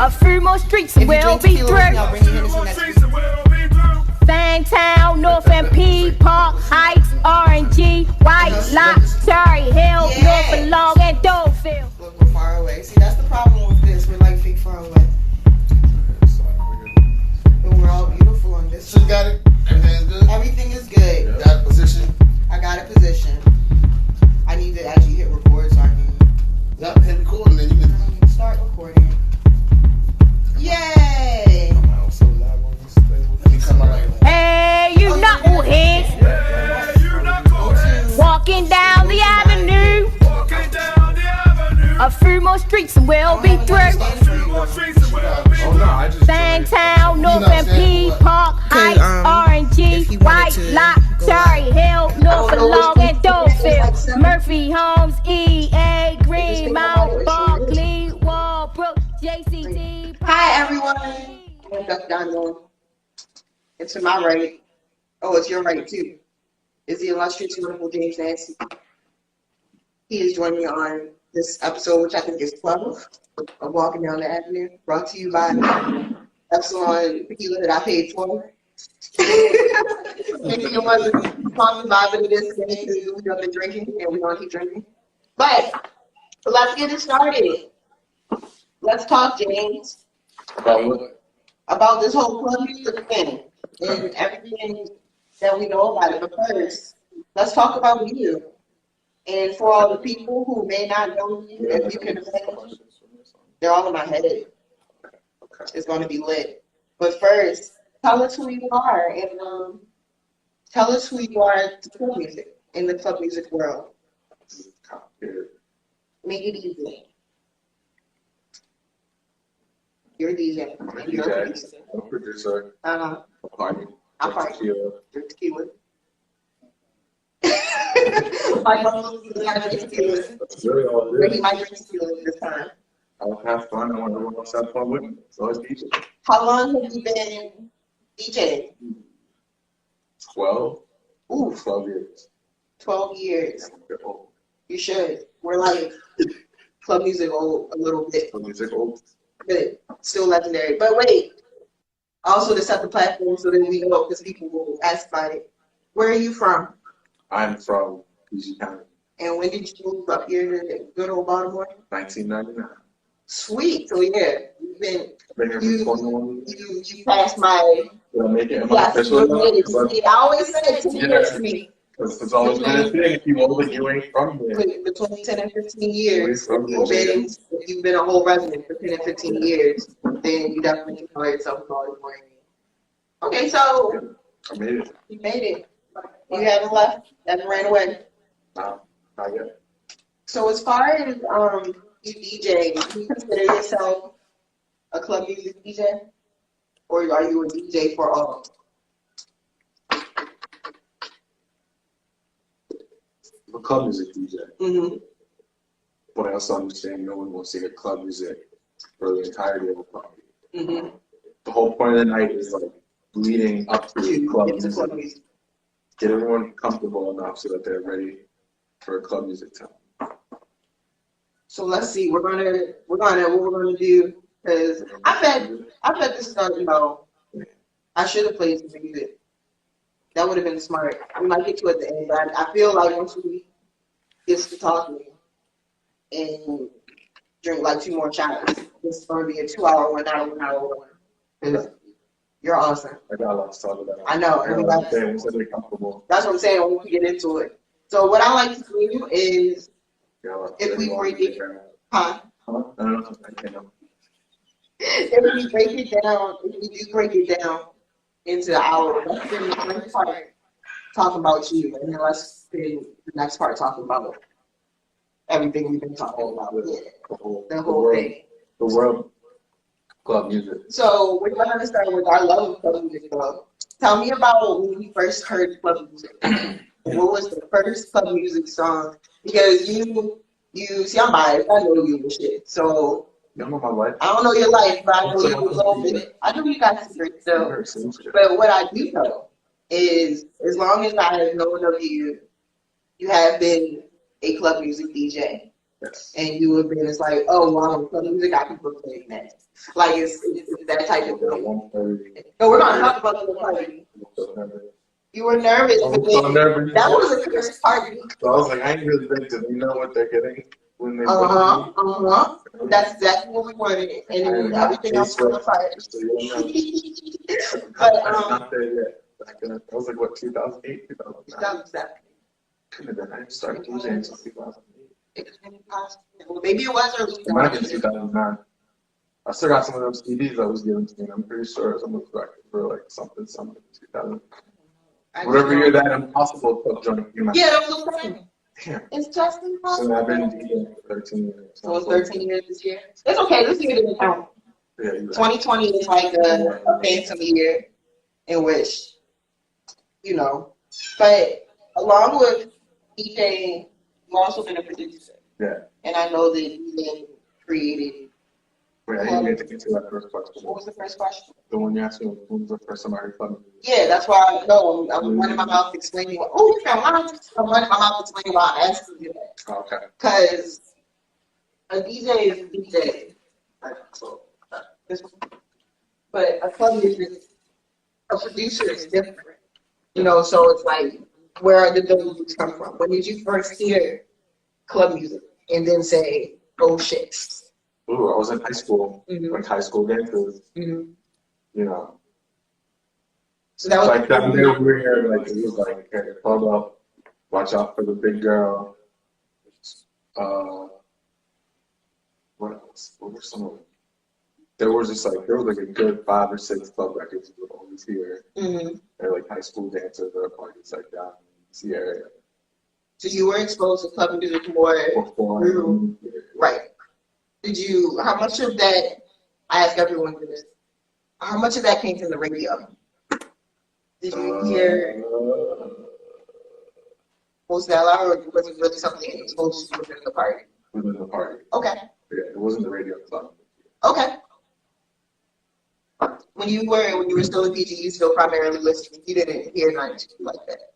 A few more streets and we'll be through. Fangtown, North and P, Park Heights, R&G, White Lock, Cherry Hill, North and Long and Dolefield. We're far away. See, that's the problem with this. We're like fake far away. But we're all beautiful on this. So you got it? Everything's good? Everything is good. You got a position? I got a position. I need to actually hit record so I can... Yep, hit record and then you can... start recording. Yay! I'm out so live on this thing. Let me come out like that. Hey, you knuckleheads! Walking down the avenue. A few more streets and we'll be through. Oh no, I just... Fangtown, North and P, Park Heights, R&G, White Lock, Cherry Hill, North and Long and Dolefield, Murphy Homes, EA, Greenmount, Barkley, Walbrook, JCD. Hi, everyone. I'm Duck Down. And to my right, oh, it's your right, too, is the illustrious, wonderful James Nancy. He is joining me on this episode, which I think is 12 of Walking Down the Avenue, brought to you by Epsilon Tequila that I paid for. Maybe it wasn't sponsored by this because we've been drinking and we're going to keep drinking. But let's get it started. Let's talk, James. About what? About this whole club music thing and everything that we know about it. But first, let's talk about you. And for all the people who may not know you, if you can imagine, they're all in my head. It's going to be lit. But first, tell us who you are and tell us who you are to club music, in the club music world. Make it easy. You're a DJ. I'm a DJ. I'm a producer. Uh-huh. A party. I'm party. Tequila. Drink tequila. My mom drink tequila. That's really all But it he is. might drink tequila this time. I'll have fun. I want everyone else to have fun with me. So it's DJ. How long have you been DJing? 12. Ooh, 12 years. 12 years. They're old. You should. We're like club music old a little bit, So music old. but still legendary. But wait, also to set the platform so that we know, because people will ask about it. Where are you from? I'm from PG County. And when did you move up here to good old Baltimore? 1999. Sweet. So yeah, you've been Been here for 21 years. you passed my Did I make it? Am I yes, official you enough? did it. But See, I always said 10 years to me. it's always been a thing. If you old, you ain't from here. Between 10 and 15 years, From if you've been a whole resident for 10 and 15 years, then you definitely can call yourself a Baltimore. Okay, so I made it. you made it. You haven't left, haven't ran away. No, not yet. So as far as you DJ, do you consider yourself a club music DJ? Or are you a DJ for all? I'm a club music DJ. Mm-hmm. But I also understand no one wants to hear club music for the entirety of a party. Mm-hmm. The whole point of the night is like leading up to club It's music. club music. Get everyone comfortable enough so that they're ready for a club music time. So let's see. What we're gonna do is I bet this is gonna, I should have played some music. That would have been smart. We might get to it at the end, but I feel like once we get to talking and drink like 2 more shots, this is gonna be a 2-hour one, not a 1-hour one. 'Cause you're awesome. I got a lot to talk about. I know. Everybody's they're comfortable. That's what I'm saying when we get into it. So what I like to do is if we break it, huh? I don't know. I can't know. If we break it down, if we do break it down into the hour, let's spend the first part talking about you, and then let's spend the next part talking about everything we've been talking about. The whole thing. The world club music. So we're going to start with our love of club music. Tell me about when you first heard club music. What was the first club music song? Because you see, I'm biased. I know you and shit. So You don't know my life. I don't know your life, but I know you a little bit. I know you got secrets, so. But what I do know is, as long as I have known of you, you have been a club music DJ. Yes. And you have been, it's like, oh, wow, club music got people playing that. Like, it's that type of thing. So we're going to talk about the party. You were nervous, but then that was a cursed party. So I was like, I ain't really been to know what they're getting when they That's exactly what we wanted, and then everything else was on fire. But not there yet. That was like what, 2008, 2009? Couldn't have been. I didn't start DJing until 2008. It could be possible. Well, maybe it was early. It might have been 2009. I still got some of those CDs that was given to me. And I'm pretty sure it's almost back for like something 2000. Whatever year that Impossible Club joint came out. Yeah, that was the same. Damn. It's just impossible. So I've been DJing for 13 years. So it's 13 years this year. It's okay. This year didn't count. Yeah, 2020 is like a phantom year in which, you know, but along with DJing, you've also been a producer. Yeah. And I know that you then created. Wait, I didn't get to get to that first question. What was the first question? The one you asked me, when was the first time I heard club music? Yeah, that's why I know. I'm running my mouth explaining why. Oh, you got lines. I'm running my mouth explaining why I asked you that. Oh, okay. Because a DJ is a DJ. So, but a club music, a producer is different. You know, so it's like, where did those roots come from? When did you first hear club music and then say, oh shit? Ooh, I was in high school, like high school dances, you know. So that was like that we were here, like it was like, hey, hold up, watch out for the big girl. What else? What were some of them? There was like a good 5 or 6 club records we would always hear. They're like high school dancers or parties like that in the area. So you were exposed to club music more through, right? Did you? How much of that? I ask everyone this. How much of that came from the radio? Did you hear most of that loud, or was it really something exposed to within the party? Within the party. Okay. Yeah, it wasn't the radio club. Okay. When you were still in PG, you still primarily listening. You didn't hear nothing like that.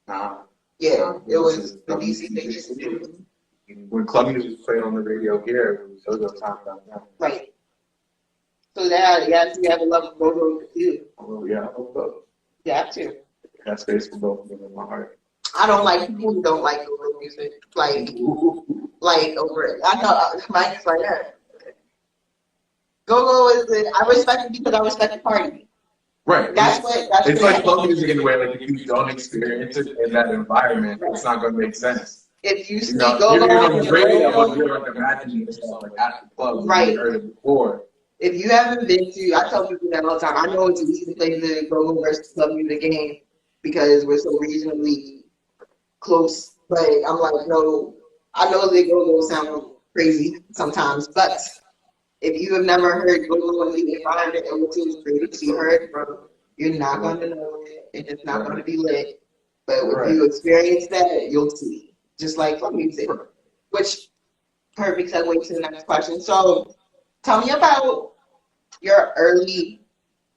Nah. Yeah, it was the DC station. When club music played on the radio here, it was a time down there. Right. So that, yes, you have a love of go-go too. Oh, yeah, I hope so. You have to. Got space for both of them in my heart. I don't like people who don't like go-go music. Like over it. I know, Mike's like that. Go-go is it. I respect it because I respect the party. Right. That's it's like club music in a way, like if you don't experience it in that environment, it's not going to make sense. If you see go on the radio, but you're like imagining yourself like at the club, right? You heard it before. If you haven't been to, I tell people that all the time. I know it's easy to play the go-go versus club music game because we're so regionally close. But I'm like, no, I know the go-go sound crazy sometimes, but if you have never heard go-go in the environment in which it was previously heard from, you're not going to know it, and it's not going to be lit. But if you experience that, you'll see. Just like club music, which perfect segue to the next question. So, tell me about your early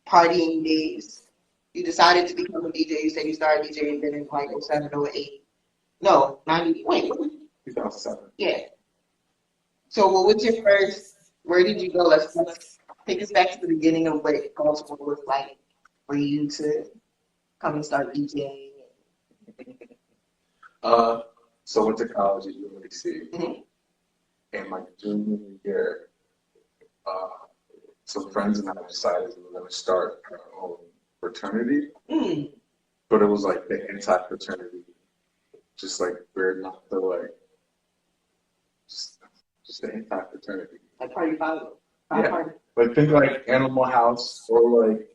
partying days. You decided to become a DJ. You said you started DJing then in like 07, 08. No, 90. Wait, what? 2007. Yeah. So, what was your first? Where did you go? Let's take us back to the beginning of what Baltimore was like for you to come and start DJing. So I went to college at UMBC, and my junior year, some friends and I decided we were going to start our own fraternity, but it was like the anti-fraternity, just like we're not the like, just the anti-fraternity. Like Party Five? Yeah, like think like Animal House or like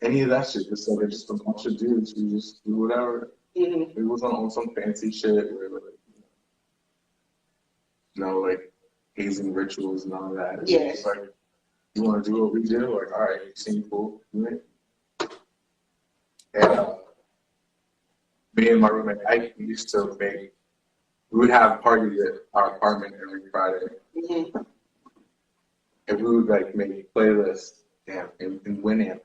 any of that shit. Just like just a bunch of dudes who just do whatever. We wasn't on some fancy shit where like, like hazing rituals and all that. Yeah. It's like, you want to do what we do? Like, all right, you seem cool. Right? And me and my roommate Ike, we would have parties at our apartment every Friday. And we would like make playlists and Winamp.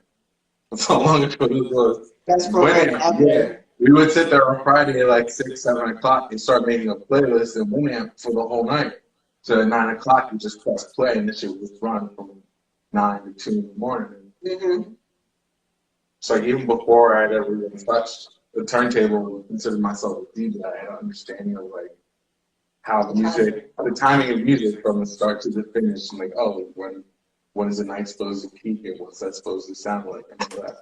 That's how long ago it was. That's for Winamp, yeah. we would sit there on Friday at like 6, 7 o'clock and start making a playlist and Winamp for the whole night. So at 9 o'clock, you just press play and the shit would run from 9 to 2 in the morning. Mm-hmm. So like, even before I'd ever even touched the turntable, I considered myself a DJ. I had an understanding of like how music, the timing of music from the start to the finish. I'm like, oh, when is the night supposed to peak and what's that supposed to sound like? And all that.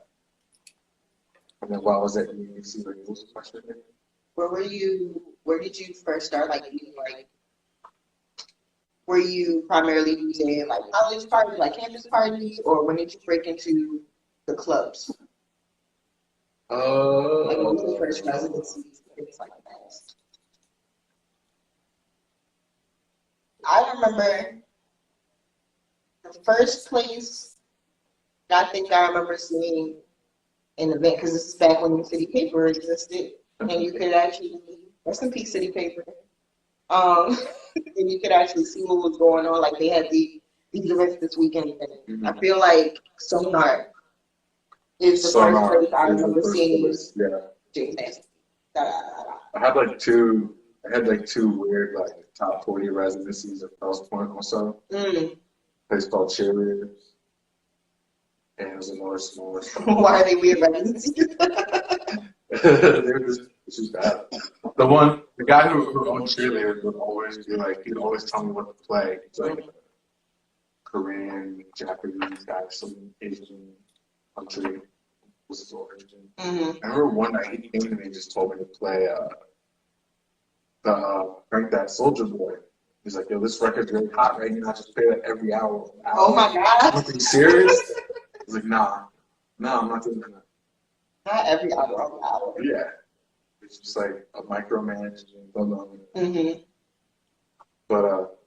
And then while I was at UNC, what was the question again? Where did you first start like eating like? Were you primarily DJing like college parties, like campus parties, or when did you break into the clubs? Like when was the first residencies, things like that? I remember the first place I think I remember seeing an event, because this is back when the City Paper existed, and you could actually, rest in peace, City Paper, and you could actually see what was going on. Like they had these events this weekend. And I feel like Sonar is the first place I remember seeing this. Yeah. I had like two weird like top 40 residencies at Fells Point also. Place called Cheerleaders. And it was another smaller. Why are they weird residencies? They're just bad. The guy who owned Cheerleaders would always be like, he'd always tell me what to play. It's like Korean, Japanese guy, some Asian country was his origin. I remember one night he came to me and just told me to play Crank That Soldier Boy. He's like, yo, this record's really hot right now. Just play that every hour. Oh my God. Are you serious? I was like, nah, I'm not doing that. Not every hour. Yeah. It's just like a micromanaging. But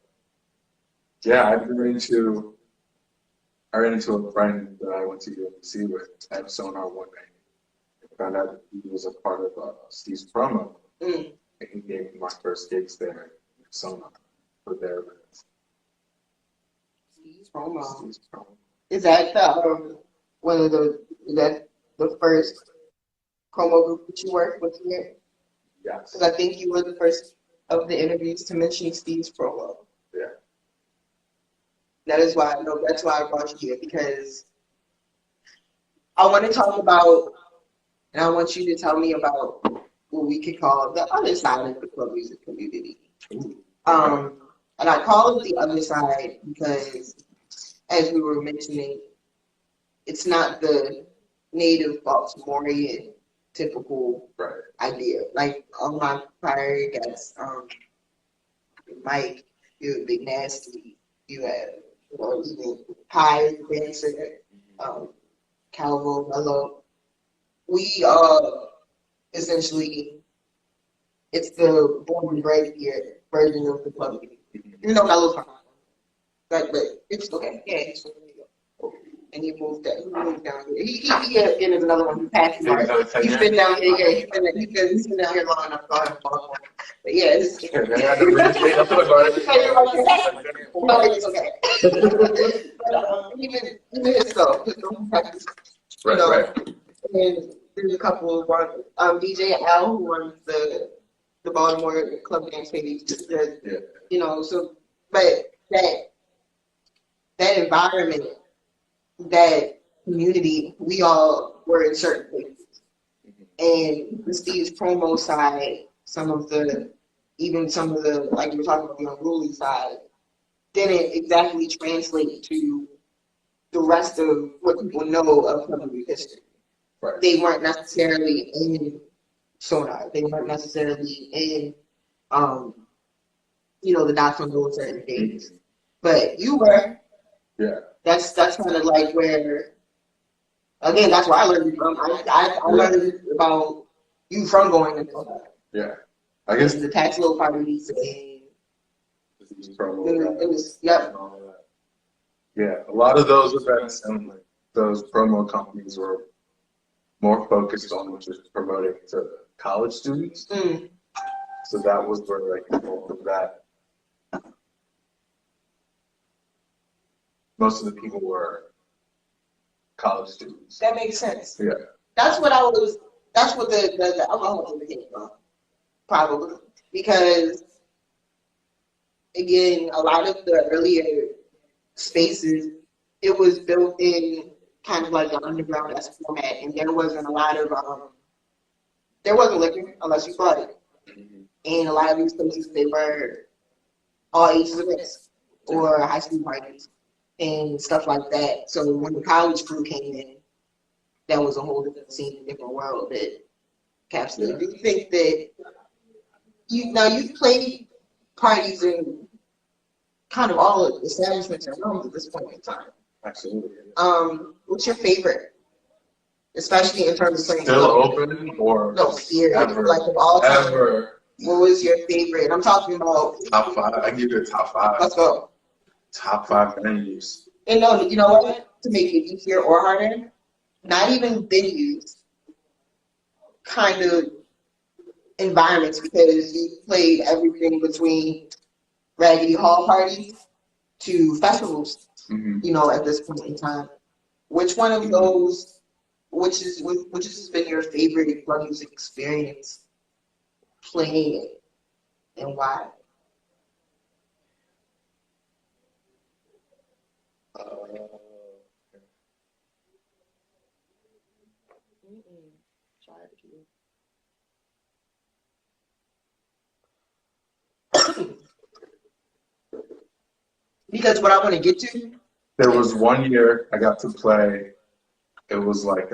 yeah, I ran into a friend that I went to UNC with at Sonar one night. I found out that he was a part of Steve's promo. And he gave me my first gigs there at Sonar for their events. Steve's promo. Is that the first promo group that you worked with here? Yes. Because I think you were the first of the interviews to mention Steve's promo. Yeah. That's why I brought you here, because I want to talk about, and I want you to tell me about what we could call the other side of the club music community. And I call it the other side because, as we were mentioning, it's not the native Baltimorean typical idea. Like all my prior guests, Mike, you have Big Nasty, you have Pie, Dancer, Calvo, Mello. We essentially, it's the born and bred here version of the club. You know, Mello's fine. But it's okay. Yeah, it's okay. And he moved down here. He again is another one who passed his heart. He's been down here, yeah. He's been down here long enough. But yeah, it's no, it's okay. Even himself, practice. Right. And there's a couple of DJ L, who runs the Baltimore Club Dance page. You know, so but that environment, that community, we all were in certain places. And the Steve's promo side, some of the, like you were talking about, the unruly side, didn't exactly translate to the rest of what people know of club music history. Right. They weren't necessarily in Sonar. They weren't necessarily in, the dots on those certain things. But you were. Yeah. That's kind of like where, again, that's where I learned from. I learned about you from going into that. Yeah. I guess the tax low parties and it was, yep. Yeah, a lot of those events and like those promo companies were more focused on just promoting to college students. So that was where like most of the people were college students. That makes sense. Yeah. That's what I was That's what the alcohol came from, probably. Because, again, a lot of the earlier spaces, it was built in kind of like the underground-esque format, and there wasn't a lot of, there wasn't liquor unless you bought it. And a lot of these places, they were all ages of risk or high school parties and stuff like that. So when the college crew came in, that was a whole different scene, a different world that capsulated. Do you think that you've played parties in kind of all establishments and rooms at this point in time? Absolutely. What's your favorite? Especially in terms of playing. Still open or no, period. Ever, like of all time. Ever. What was your favorite? I'm talking about Top 5. I give you a top 5. Let's go. Top 5 venues. And no, you know what? To make it easier or harder, not even venues, kind of environments, because you played everything between Raggedy Hall parties to festivals. At this point in time, which one of those, which has been your favorite club music experience playing it, and why? Because what I want to get to. There was one year I got to play. It was like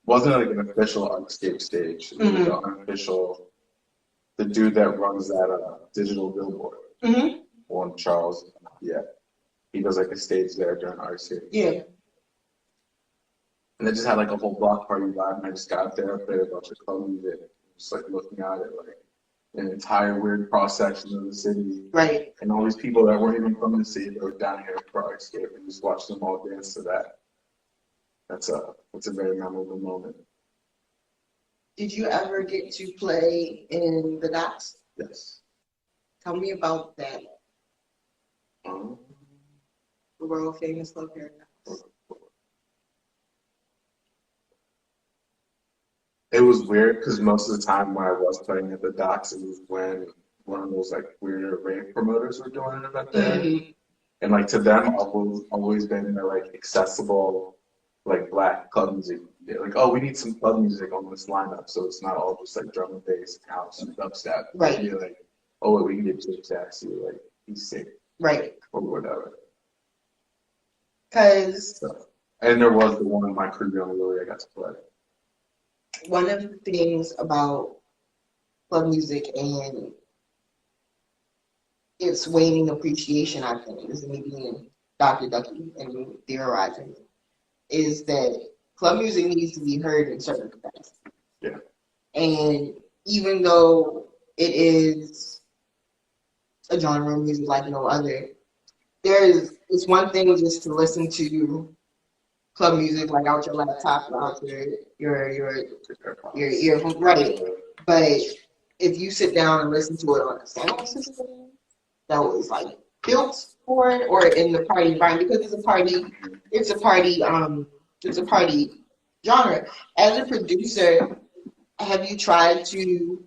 wasn't like an official Unscape stage. It was like an unofficial. The dude that runs that digital billboard, on Charles, he does like a stage there during our series. Yeah. And they just had like a whole block party vibe, and I just got there, played a bunch of club music, just like looking at it like an entire weird cross section of the city. Right. And all these people that weren't even from the city that were down here for Escape, and just watch them all dance to that. That's a very memorable moment. Did you ever get to play in the docks? Yes. Tell me about that. The world famous Club Paradise. It was weird because most of the time when I was playing at the docks, it was when one of those like weird rave promoters were doing an event there. And like to them, I've always been the like accessible, like black club music. They're like, oh, we need some club music on this lineup, so it's not all just like drum and bass, house, and dubstep. Right. You're like, oh, we can get Jake Jackson, like he's sick, right, or whatever. Because and there was the one in my crew young Lily I got to play. One of the things about club music and its waning appreciation, I think, this is me being Dr. Ducky and theorizing, is that club music needs to be heard in certain capacity. Yeah. And even though it is a genre of music like no other, it's one thing just to listen to club music like out your laptop, out your earphones, right? But if you sit down and listen to it on a sound system that was like built for it, or in the party environment, because it's a party genre. As a producer, have you tried to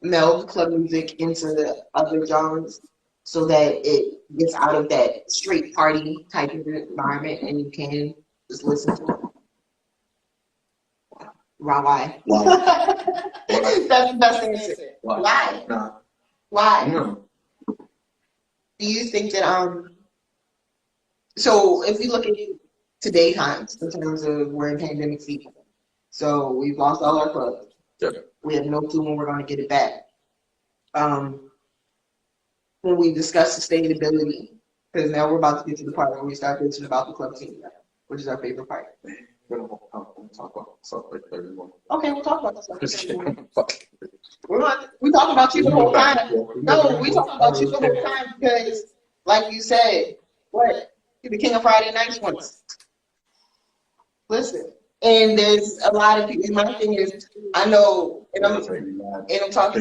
meld club music into other genres so that it gets out of that straight party type of environment and you can just listen to it? Why? That's the best answer. Why? Nah. Why? No. Do you think that so if we look at today times in terms of we're in pandemic season, so we've lost all our clubs. Yep. We have no clue when we're going to get it back. When we discuss sustainability, because now we're about to get to the part where we start bitching about the club scene, which is our favorite part. We don't talk about stuff like that anymore. Okay, we'll talk about this stuff. We talk about you the whole time. No, we talk about you the whole time because, like you said, what? You're the king of Friday nights once. Listen, and there's a lot of people. My thing is, I know, and I'm talking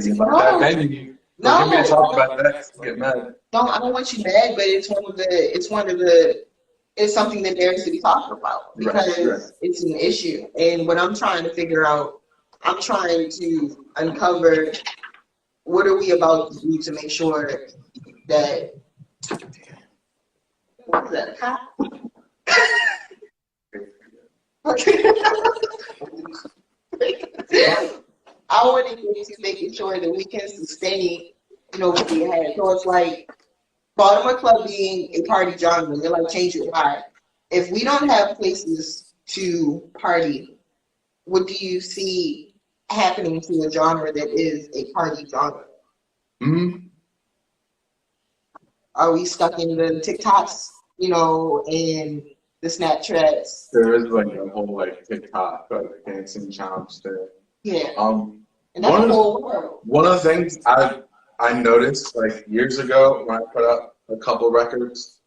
to you. No, give me a talk about that. Get mad. I don't want you mad, but it's something that there is to be talked about because it's an issue. And what I'm trying to figure out I'm trying to uncover what are we about to do to make sure that what's that? I want to get to making sure that we can sustain, what we had. So it's like Baltimore Club being a party genre, they're like change your vibe. If we don't have places to party, what do you see happening to a genre that is a party genre? Mm-hmm. Are we stuck in the TikToks, and the Snapchats? There is like a whole like TikTok like dancing challenge thing. Yeah. And One that's of the whole world. one of the things I noticed like years ago when I put up a couple records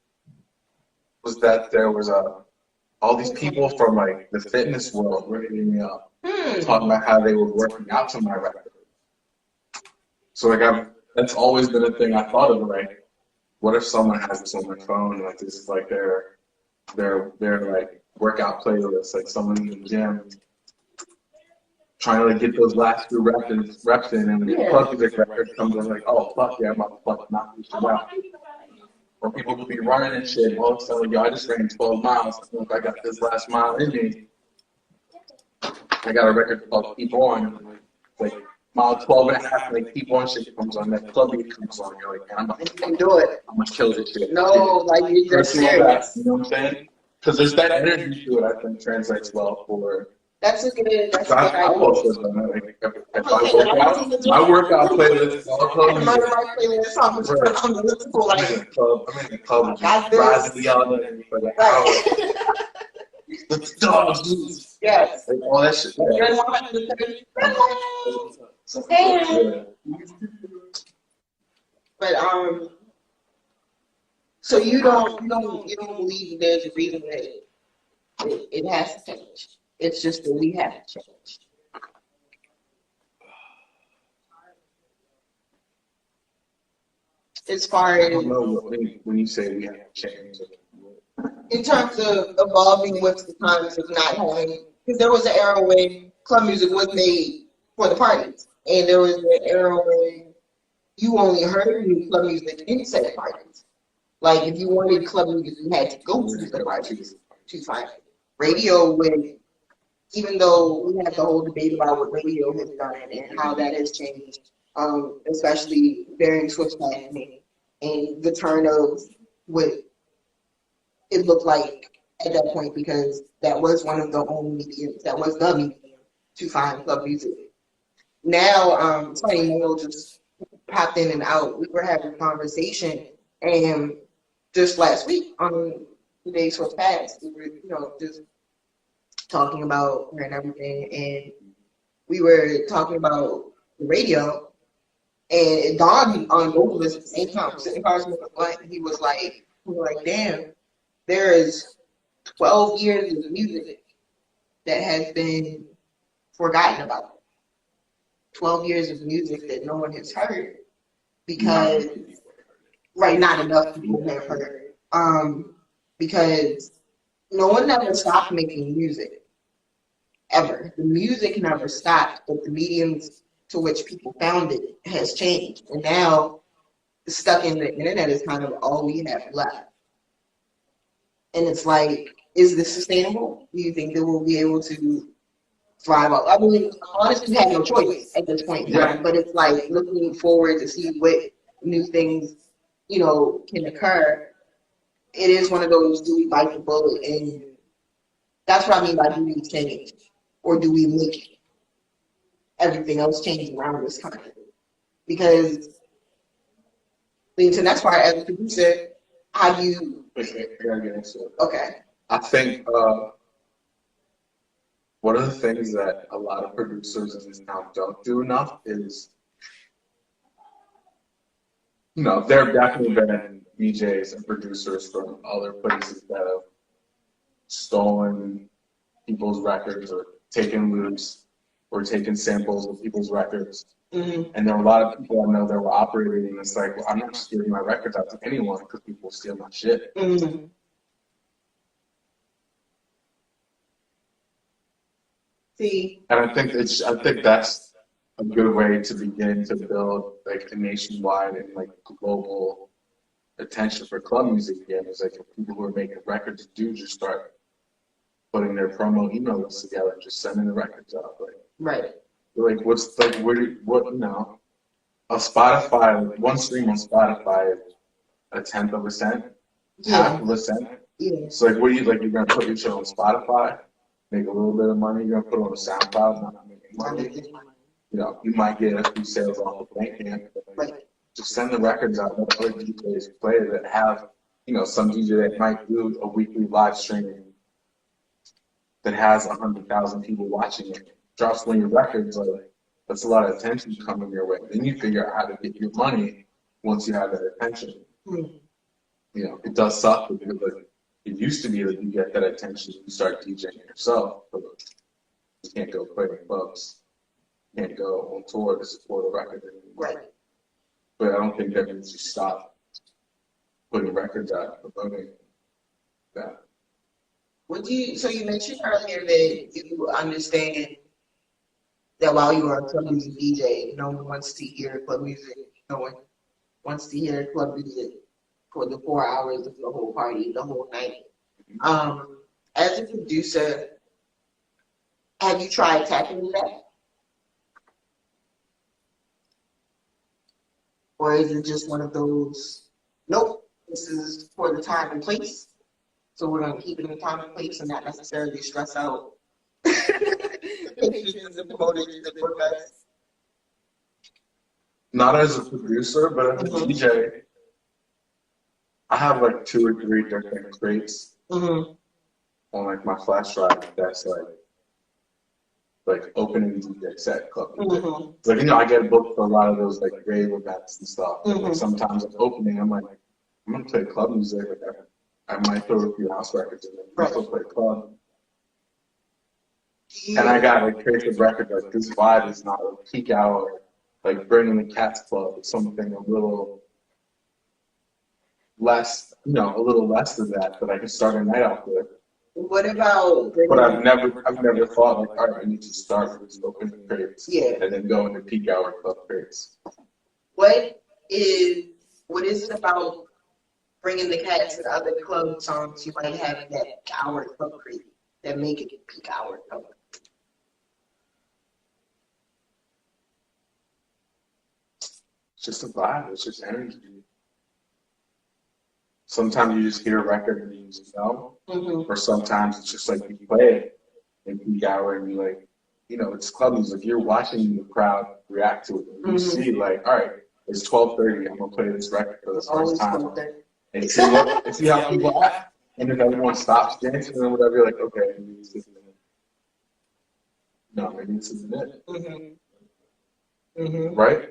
was that there was all these people from like the fitness world were hitting me up talking about how they were working out to my record. So like that's always been a thing I thought of, like what if someone has this on their phone, like this is like their like workout playlist, like someone in the gym trying to like get those last few reps in, and when the club music record comes in, like, oh fuck yeah, I'm about to fucking knock this shit out. Or people will be running and shit, and all of a sudden, yo, I just ran 12 miles. I got this last mile in me. I got a record called Keep On. Like mile 12 and a half, like Keep On shit comes on, that club beat comes on. You're like, man, I'm about to do it. I'm gonna kill this shit. No, like you're just serious. You know what I'm saying? Because there's that energy to it, I think translates well for. That's a good idea. Like, if I work out, my workout playlist is all club music. My playlist song is I'm the cool like. I'm in the club, rising yelling at me for the hour. The dogs. Yes. Like, all that shit. But so you don't believe there's a reason that it has to change. It's just that we have to change. As far as I don't know when you say we have to change. In terms of evolving with the times of not having, because there was an era when club music was made for the parties, and there was an era when you only heard club music inside parties. Like if you wanted club music, you had to go to the parties to find it. Radio, when even though we have the whole debate about what radio has done and how that has changed, especially during Swiss fashioning and the turn of what it looked like at that point, because that was one of the only mediums, that was the medium to find club music. Now, Sonny Moyle just popped in and out. We were having a conversation, and just last week on the days was past, we were, just talking about her and everything, and we were talking about the radio, and it dawned on both of us at the same time. Sitting in cars with a blunt, and we were like, damn, there is 12 years of music that has been forgotten about. 12 years of music that no one has heard because, not enough people have heard. Because no one ever stopped making music. Ever. The music never stopped, but the mediums to which people found it has changed. And now, stuck in the internet is kind of all we have left. And it's like, is this sustainable? Do you think that we'll be able to thrive out? I mean, honestly, we have no choice at this point in time, but it's like looking forward to see what new things, can occur. It is one of those, do we bite the bullet? And that's what I mean by do we change? Or do we make everything else change around us kind of? Because the next part, as a producer, how do you... Okay. I think one of the things that a lot of producers in this town don't do enough is, there have definitely been DJs and producers from other places that have stolen people's records or taken loops or taken samples of people's records. Mm-hmm. And there were a lot of people I know that were operating, and it's like, well, I'm not just giving my records out to anyone because people steal my shit. Mm-hmm. See, And I think that's a good way to begin to build like a nationwide and like global attention for club music again. Is like if people who are making records do just start putting their promo email lists together and just sending the records out. right. Like what's like what you know, a Spotify one stream on Spotify is a tenth of a cent, half of a cent. Yeah. So like what do you like? You're gonna put your show on Spotify, make a little bit of money. You're gonna put it on SoundCloud, not making money. You know, you might get a few sales off the Bandcamp. Right. Just send the records out. Let other DJs play that have, you know, some DJ that might do a weekly live stream that has 100,000 people watching it. Drops one of your records, like that's a lot of attention coming your way. Then you figure out how to get your money once you have that attention. Mm-hmm. You know, it does suck because like, it used to be that you get that attention, you start DJing yourself, but you can't go play in clubs, you can't go on tour to support a record anymore. Right. But I don't think that means you stop putting records out, promoting that. So you mentioned earlier that you understand that while you are a club music DJ, no one wants to hear club music. No one wants to hear club music for the 4 hours of the whole party, the whole night. As a producer, have you tried tackling that? Or is it just one of those, nope, this is for the time and place, so we're going to keep it in time and place and not necessarily stress out patrons and promoters that work us? Not as a producer, but as a DJ, I have like 2 or 3 different crates on like my flash drive that's like opening DJ set club music. Like, you know, I get booked for a lot of those like rave events and stuff. Like sometimes I'm opening, I'm like, I'm gonna play club music. Like I might throw a few house records in there, also play club. And I got like crates of records like this vibe is not a peak hour, like bringing the Cats Club. It's something a little less, you know, a little less than that I can start a night off with. What about? But I've never thought like, all right, I need to start with opening crates, and then go into peak hour club crates. What is it about bringing the Cats and other club songs you might have in that hour club crate that make it peak hour club? It's just a vibe. It's just energy. Sometimes you just hear a record and you just know, or sometimes it's just like you play it in peak hour and you like, you know, it's club music. You're watching the crowd react to it. And you see like, all right, it's 12:30. I'm gonna play this record for the first time. And see how people act. And if everyone stops dancing or whatever, you're like, okay, maybe it's just a minute. No, maybe it's a minute. Right?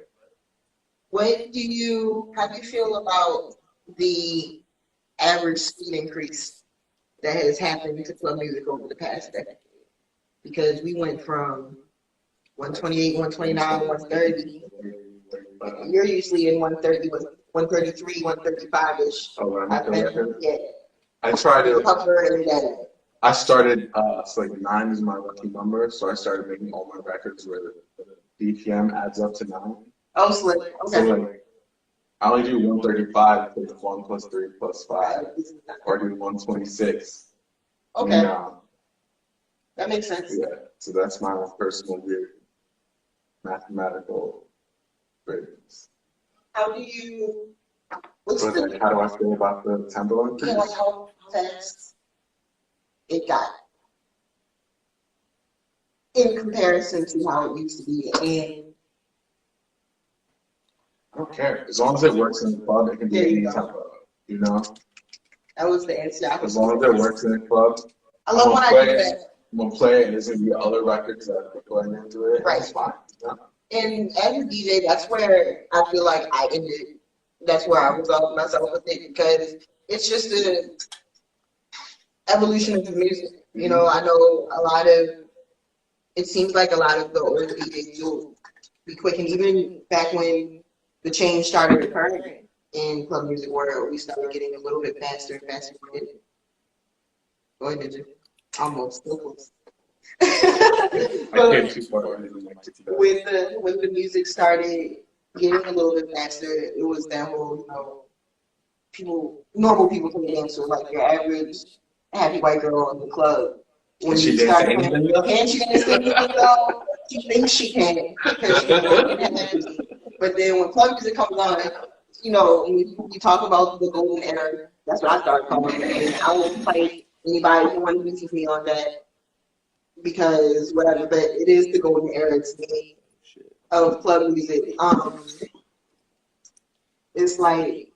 How do you feel about the average speed increase that has happened to club music over the past decade? Because we went from 128, 129, 130. You're usually in 130, 133, 135-ish. Oh, Yeah. I tried to. I started, so like 9 is my lucky number, so I started making all my records where the BPM adds up to 9. Oh, slick. Okay. So like, I only do 135 plus 1 plus 3 plus 5, or do 126. Okay. And, that makes sense. Yeah, so that's my personal weird mathematical ratings. How do you? How do I feel about the tempo increase? Yeah, like how fast it got in comparison to how it used to be, and I don't care. As long as it works in the club, it can be any tempo. You know? That was the answer. As long as it works in the club, I love when I do that. I'm going to play it, and there's going to be other records that are going into it. Right. It's fine. Yeah. And as a DJ, that's where I feel like I ended. That's where I resolved myself with it, because it's just the evolution of the music. You know, I know it seems like a lot of the older DJs will be quick, and even back when the change started occurring in club music where we started getting a little bit faster and faster. Go ahead, Ninja. Almost. came too far in like when the music started getting a little bit faster, it was that whole, normal people can dance to, like your average happy white girl in the club. When she dance anything? And she dance anything though. She thinks she can because she's happy. But then when club music comes on, you talk about the golden era. That's what I started calling it. And I won't fight anybody who wants to message me on that because whatever. But it is the golden era to me of club music. It's like,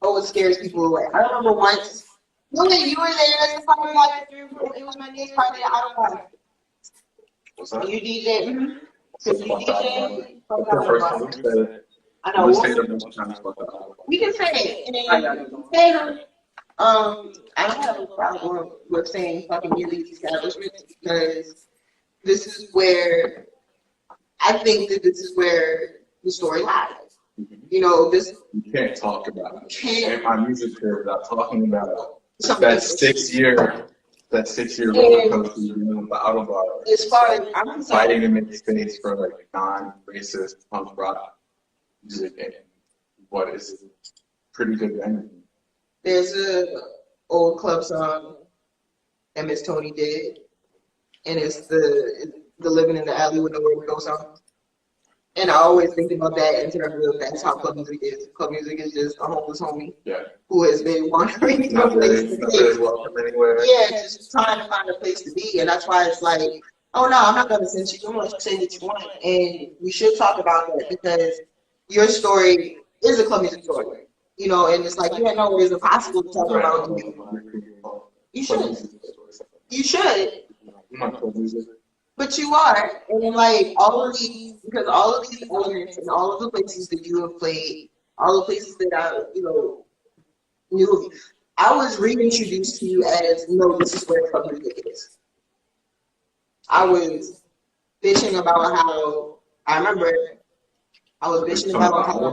it scares people away. I remember once. You were there. It's probably like it was my niece party. I don't know. What's that? You DJ. Mm-hmm. So you DJ. The first time we said it. I know. We say it a bunch of times about that. We can say it. Say I don't have a problem with saying fucking music establishments because this is where I think that this is where the story lies. This you can't talk about it. And my music career without talking about that 6 year roller coaster, the Autobahn. As far as I'm concerned, fighting to make space for like non-racist punk rock music and what is pretty good venue. There's a old club song that Miss Tony did, and it's the Living in the Alley with Nowhere to Go song. And I always think about that in terms of that's how club music is. Club music is just a homeless homie who has been wandering from place to place. Yeah, just trying to find a place to be. And that's why it's like, oh no, I'm not going to send you. I'm going to say what you want. And we should talk about that because your story is a club music story. And it's like, you had no reason possible to talk about it. You should. You should. But you are, and then like all of these elements and all of the places that you have played, all the places that I, knew, I was reintroduced to you as, no, this is where club music is. I was bitching about how, I remember, I was bitching about how, I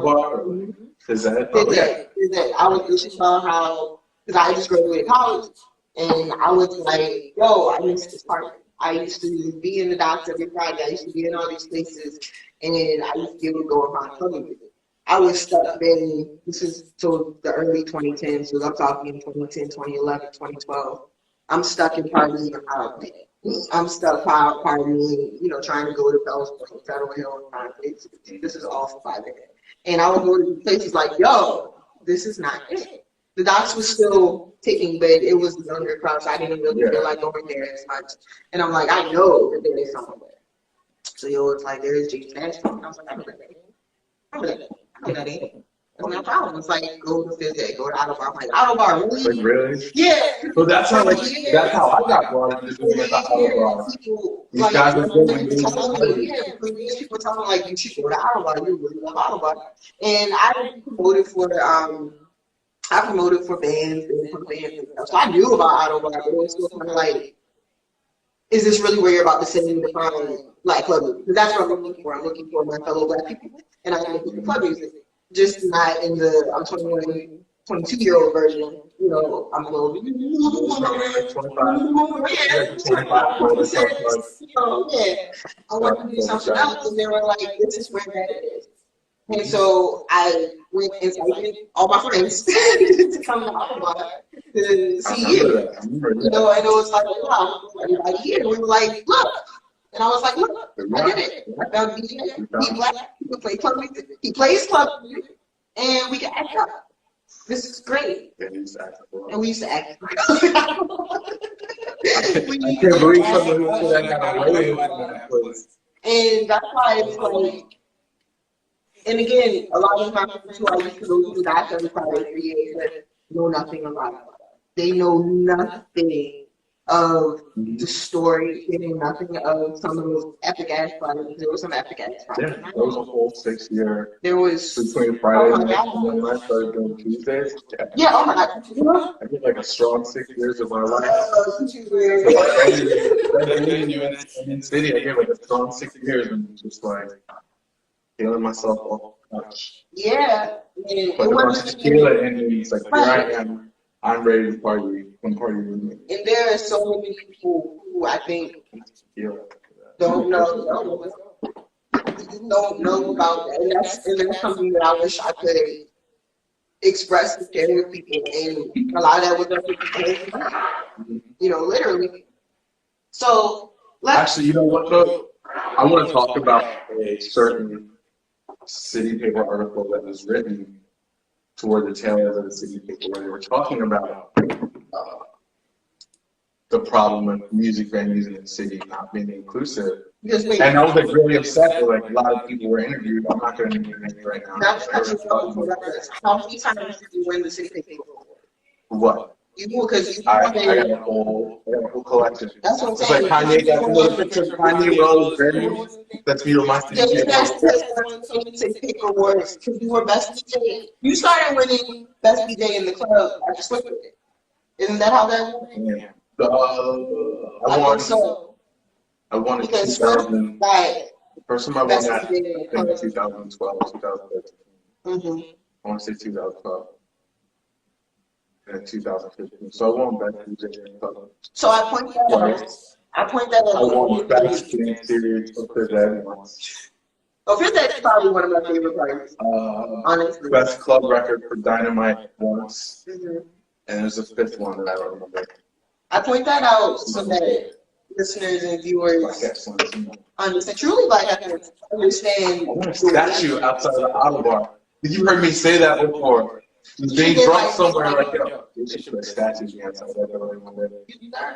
was bitching about how, because I just graduated college, and I was like, yo, I miss this part. I used to be in the docks every Friday. I used to be in all these places, and then I used to be able to go and find club music. I was stuck then. This is till the early 2010s, so I'm talking 2010, 2011, 2012. I'm stuck in partying. I'm stuck partying, trying to go to Bell's Point, Federal Hill, and find places. This is all for 5 minutes. And I would go to places like, yo, this is not it. The docks was still ticking, but it was the younger crowd, so I didn't really feel like going there as much. And I'm like, I know that there is something there. So it's like, there is James Nash. And I was like, I know that ain't. That's no problem. It's like, go to Fizz, go to Autobar. I'm like, Autobar, really? Like, really? Yeah. So that's how I got brought into doing the Autobar. These guys are doing people telling me, like, you should go to Autobar. You really love Autobar. And I promoted for bands and for bands and stuff. So I knew about Autobar, but it was still kind of like, is this really where you're about to send me to find black club music? Because that's what I'm looking for. I'm looking for my fellow black people, and I'm looking for club music. Just not in the, I'm 21, 22-year-old version. I'm a little 25. I want to do something else, and they were like, this is where that is. And so I went and invited all my friends to come to Autobar to see you. And it was like, wow, everybody here. And we were like, look. And I was like, look, I did it. I found a DJ. He black. He can play club music. He plays club music. And we can act up. This is great. And we used to act. I can't believe someone who said that kind of way. And that's why it's like, and again, a lot of my friends who I used to go to the doctor every Friday for years know nothing about it. They know nothing of the story. They know nothing of some of those epic ass parties. There was some epic ass parties. Yeah, there was a whole 6 year. There was between Friday and when I started doing Tuesdays. Yeah, oh my God. I did like a strong 6 years of my life. 2 years. In the city, I gave like a strong 6 years and just like feeling myself off the couch. Yeah. But a bunch of tequila and it's like, here I am I'm ready to party. I'm party with me. And there are so many people who I think don't know about that. And that's something that I wish I could express and share with people. And a lot of that was literally. So actually, you know what though? I want to talk about a certain City Paper article that was written toward the tail end of the City Paper where they were talking about the problem with music venues in the city not being inclusive. And I was like really upset that like a lot of people were interviewed. I'm not going to name names right now. How many times did you win the City Paper Award? What? I got a whole collection. That's what I'm it's saying. Like Kanye got a little picture of Kanye Rose Grammys. That's me with my City Paper Awards because you were best DJ. You started winning best DJ in the club at Swift. Isn't that how that went? Yeah. I won in 2000. The first time I won that in 2012, 2013. Mm-hmm. I want to say 2012. And 2015. So I won best DJ in the club. So I point that out. I won best game series for Fifth Ed once. Oh, Fifth Ed is probably one of my favorite parties. Honestly. Best club record for Dynamite once. Mm-hmm. And there's a fifth one that I don't remember. I point that out so that listeners and viewers understand. Truly, understand. I want a statue outside of the auto bar. You heard me say that before. They drunk somewhere like, yo, they should put a statue outside that building one day.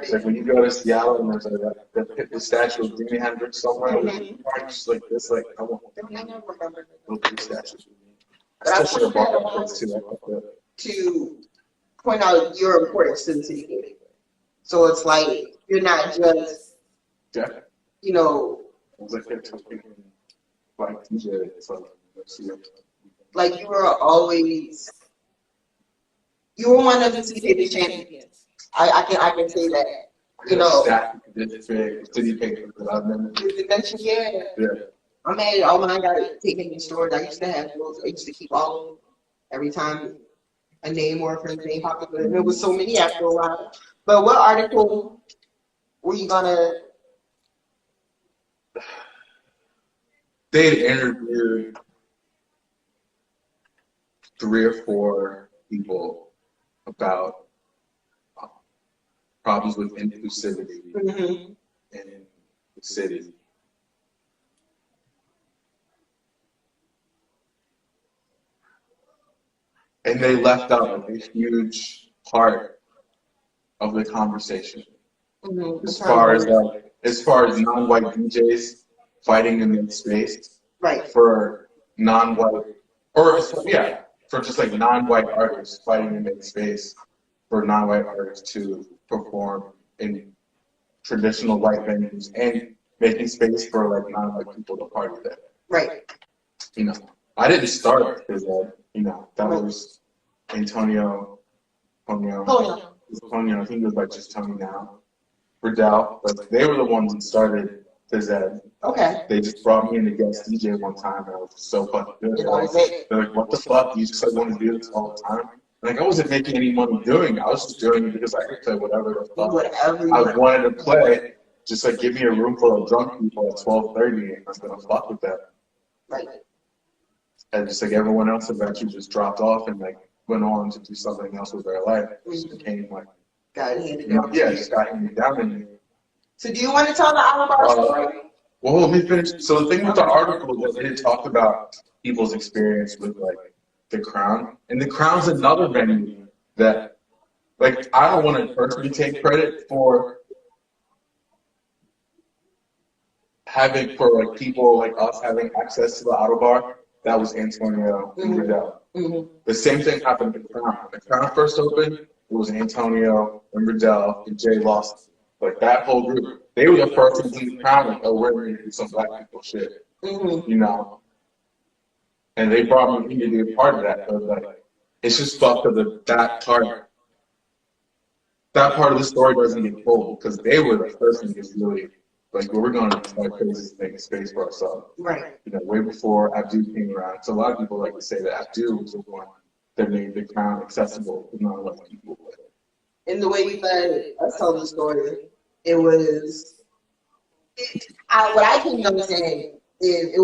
It's like when you go to Seattle and there's like the statue of Jimi Hendrix somewhere, just like this, like, I want a statue. Especially a bar place too. To point out your importance to the city paper. So it's like you're not just, like you were always, you were one of the city paper champions. I can say that. City paper that I've been in. Yeah. I made all when I got taken in stores. I used to have those. I used to keep all of them every time a name or a friend's name popped up. And there was so many after a while. But what article were you gonna? They had interviewed 3 or 4 people about problems with inclusivity in the city. And they left out a huge part of the conversation. As far as non-white DJs fighting in the space, right? For non-white, for just like non-white artists fighting in the space for non-white artists to perform in traditional white venues and making space for like non-white people to party there. Right. I didn't start because that was Antonio Ponyo. I think it was like just Tony now. Riddell, but they were the ones that started Phys Ed. Okay. They just brought me in to guest DJ one time, and I was so fucking good. They're like, what the fuck? You just want to do this all the time? Like, I wasn't making any money doing it. I was just doing it because I could play whatever the fuck I wanted to play. Just like give me a room full of drunk people at 12:30, and I was gonna fuck with that. Right. And just like everyone else eventually just dropped off and like went on to do something else with their life. It just became like, just got handed down in me. So do you want to tell the Alabama story? Well, let me finish. So the thing with the article was they talked about people's experience with like the Crown, and the Crown's another venue that, like, I don't want to personally take credit for like people like us having access to the auto bar. That was Antonio and Riddell. The same thing happened with the Crown. When the Crown first opened, it was Antonio and Riddell and Jay Lawson. Like that whole group. They were the first ones in the Crown, like, oh, we're going to do some black people shit. And they brought me in to be a part of that. But like, it's just fucked up that part of the story doesn't get told because they were the first ones really, like, we're going to start places to make space for ourselves. Right. Way before Abdu came around. So a lot of people like to say that Abdu was the one that made the crown accessible to not a lot of people. In the way you let us tell the story, it was. What I can understand is it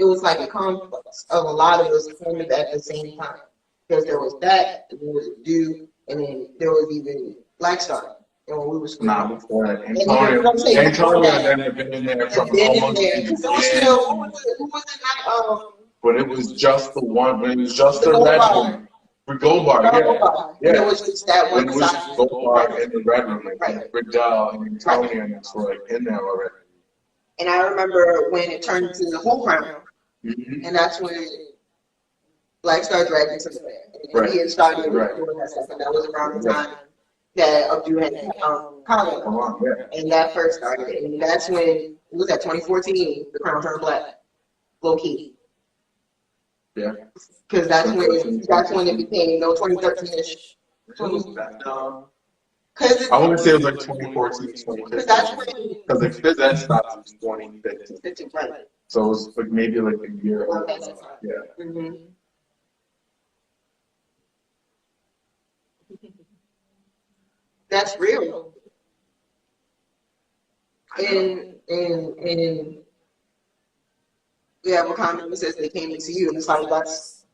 was like a complex of a lot of us coming at the same time, because there was that, and there was Dew, and then there was even Black Star. And when we were screaming, not before that. Antonio had been in there from almost who was in that? When it was just the one, when it was just the red room. For Gold Bar, yeah. And it was just that one when it was side. Gold Bar in the red room, like Right. Riddell and Antonio and us were like in there already. And I remember when it turned into the whole crown, and that's when Black Star dragged into the fair. And he had started doing that stuff, and that was around the time that Abdul had Congo. And that first started. And that's when, it was at 2014, the crown turned black. Low key. Yeah. Because that's when it became 2013-ish. I want to say it was like 2014, 2015. Because that's when. Because like Fizz Ed stopped in 2015. Right. So it was like maybe like a year. Yeah. Mm-hmm. That's real. And we have a comment that says they came into you, and it's like that's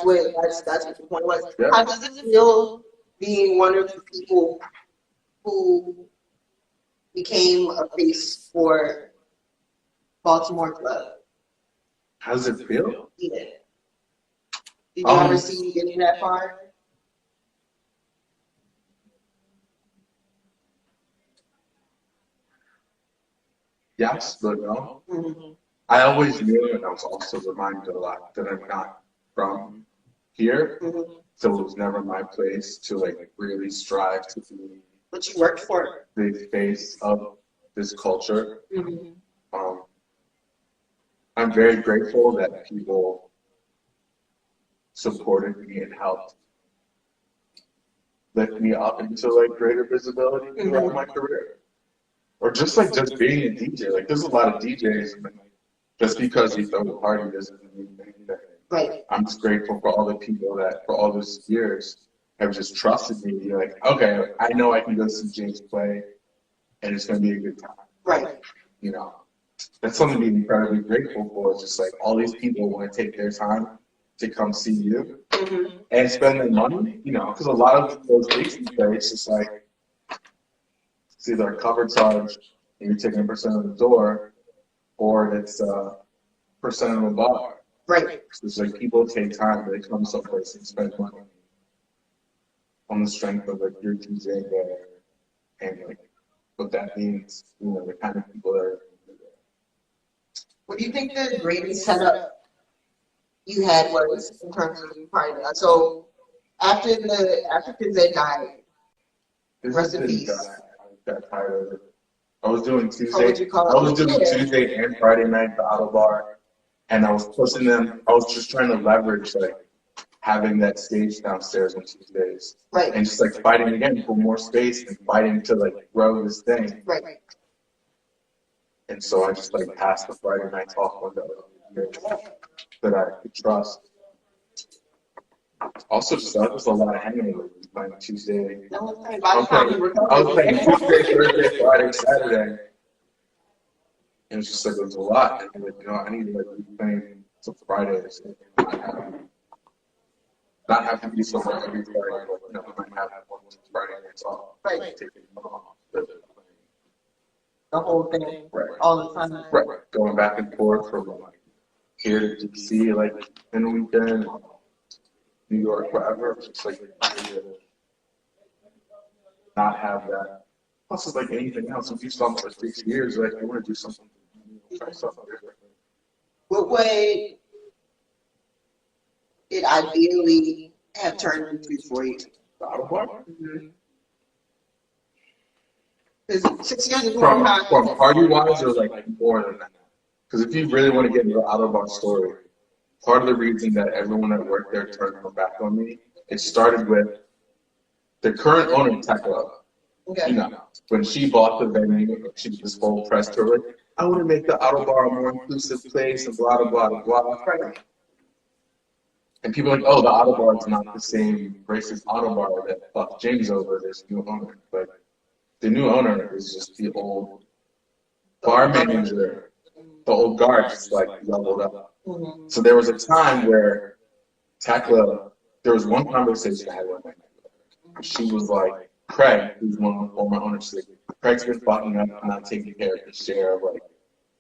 what the point was. Yeah. How does it feel being one of the people who became a face for Baltimore Club? How does it feel? Yeah. Did you ever see you getting that far? Yes, but no. Mm-hmm. I always knew, and I was also reminded a lot that I'm not from here, so it was never my place to like really strive to be. But you worked for it. The face of this culture. I'm very grateful that people supported me and helped lift me up into like greater visibility throughout my career. Or just being a DJ. Like there's a lot of DJs, and just because you throw a party doesn't mean anything. Right. I'm just grateful for all the people that for all those years have just trusted me. You're like, okay, I know I can go see James play, and it's going to be a good time. Right. You know, that's something to be incredibly grateful for. It's just like all these people want to take their time to come see you and spend their money. You know, because a lot of those gigs you play, it's just like it's either a cover charge and you're taking a percent of the door, or it's percent of the bar. Right. So it's like people take time, they come someplace and spend money on the strength of like your DJ there, and like what that means, you know, the kind of people that are. What do you think the greatest setup you had was in terms of party? So after Fizz Ed died, rest in peace. I got tired of it. I was doing Tuesday. What would you call it? I was doing Tuesday and Friday night the auto bar, and I was pushing them. I was just trying to leverage like having that stage downstairs on Tuesdays, right? And just like fighting again for more space and fighting to like grow this thing, right? And so I just like passed the Friday nights off on the that I could trust. Also, just that was a lot of hanging with playing Tuesday. I was playing Tuesday, Thursday, Friday, Saturday. And it was just like, it was a lot. And like, you know, I need to like be playing some Fridays and not have to be somewhere every Friday, but you know, I might have one Friday nights off. Right. Taking off. The whole thing, right. All the time. Right. Going back and forth from like here to DC, like in the weekend, New York, whatever. Just like not have that. Plus, it's like anything else. If you saw for 6 years, like you want to do something, try something different. What would it ideally have turned into for you? The auto bar? Because 6 years ago, from party wise, or like more than that. Because if you really want to get into the auto bar story, part of the reason that everyone that worked there turned their back on me, it started with the current owner of Tech Club. Okay. You know, when she bought the venue, she did this whole press tour, like, I want to make the auto bar a more inclusive place and blah, blah, blah, blah. And people are like, oh, the auto bar is not the same racist auto bar that fucked James over this new owner. But the new owner is just the old bar manager, the old guard just like leveled up. So there was a time where Tekla, there was one conversation I had with her. She was like, Craig, who's one of the former owners, she's like, Craig's been fucking up and not taking care of his share of like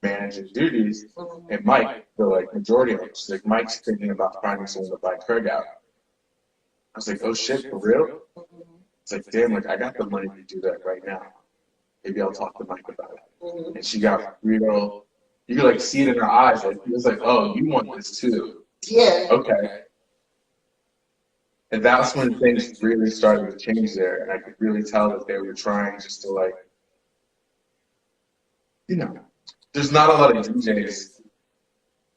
managing duties. And Mike, the like majority of it, she's like, Mike's thinking about finding someone to buy Craig out. I was like, oh shit, for real? It's like, damn, like I got the money to do that right now. Maybe I'll talk to Mike about it. And she got real, you could like see it in her eyes. Like, it was like, oh, you want this too. Yeah. Okay. And that's when things really started to change there. And I could really tell that they were trying just to like, you know, there's not a lot of DJs.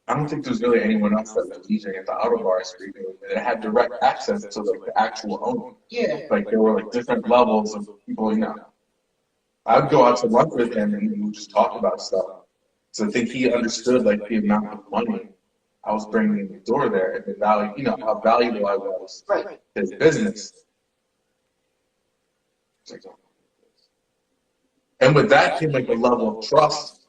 I don't think there's really anyone else that was DJing at the auto bar street that had direct access to like the actual owner. Yeah. Like there were like different levels of people, you know. I'd go out to lunch with him and we would just talk about stuff. So I think he understood like the amount of money I was bringing in the door there and the value, you know, how valuable I was to his business. And with that came like a level of trust.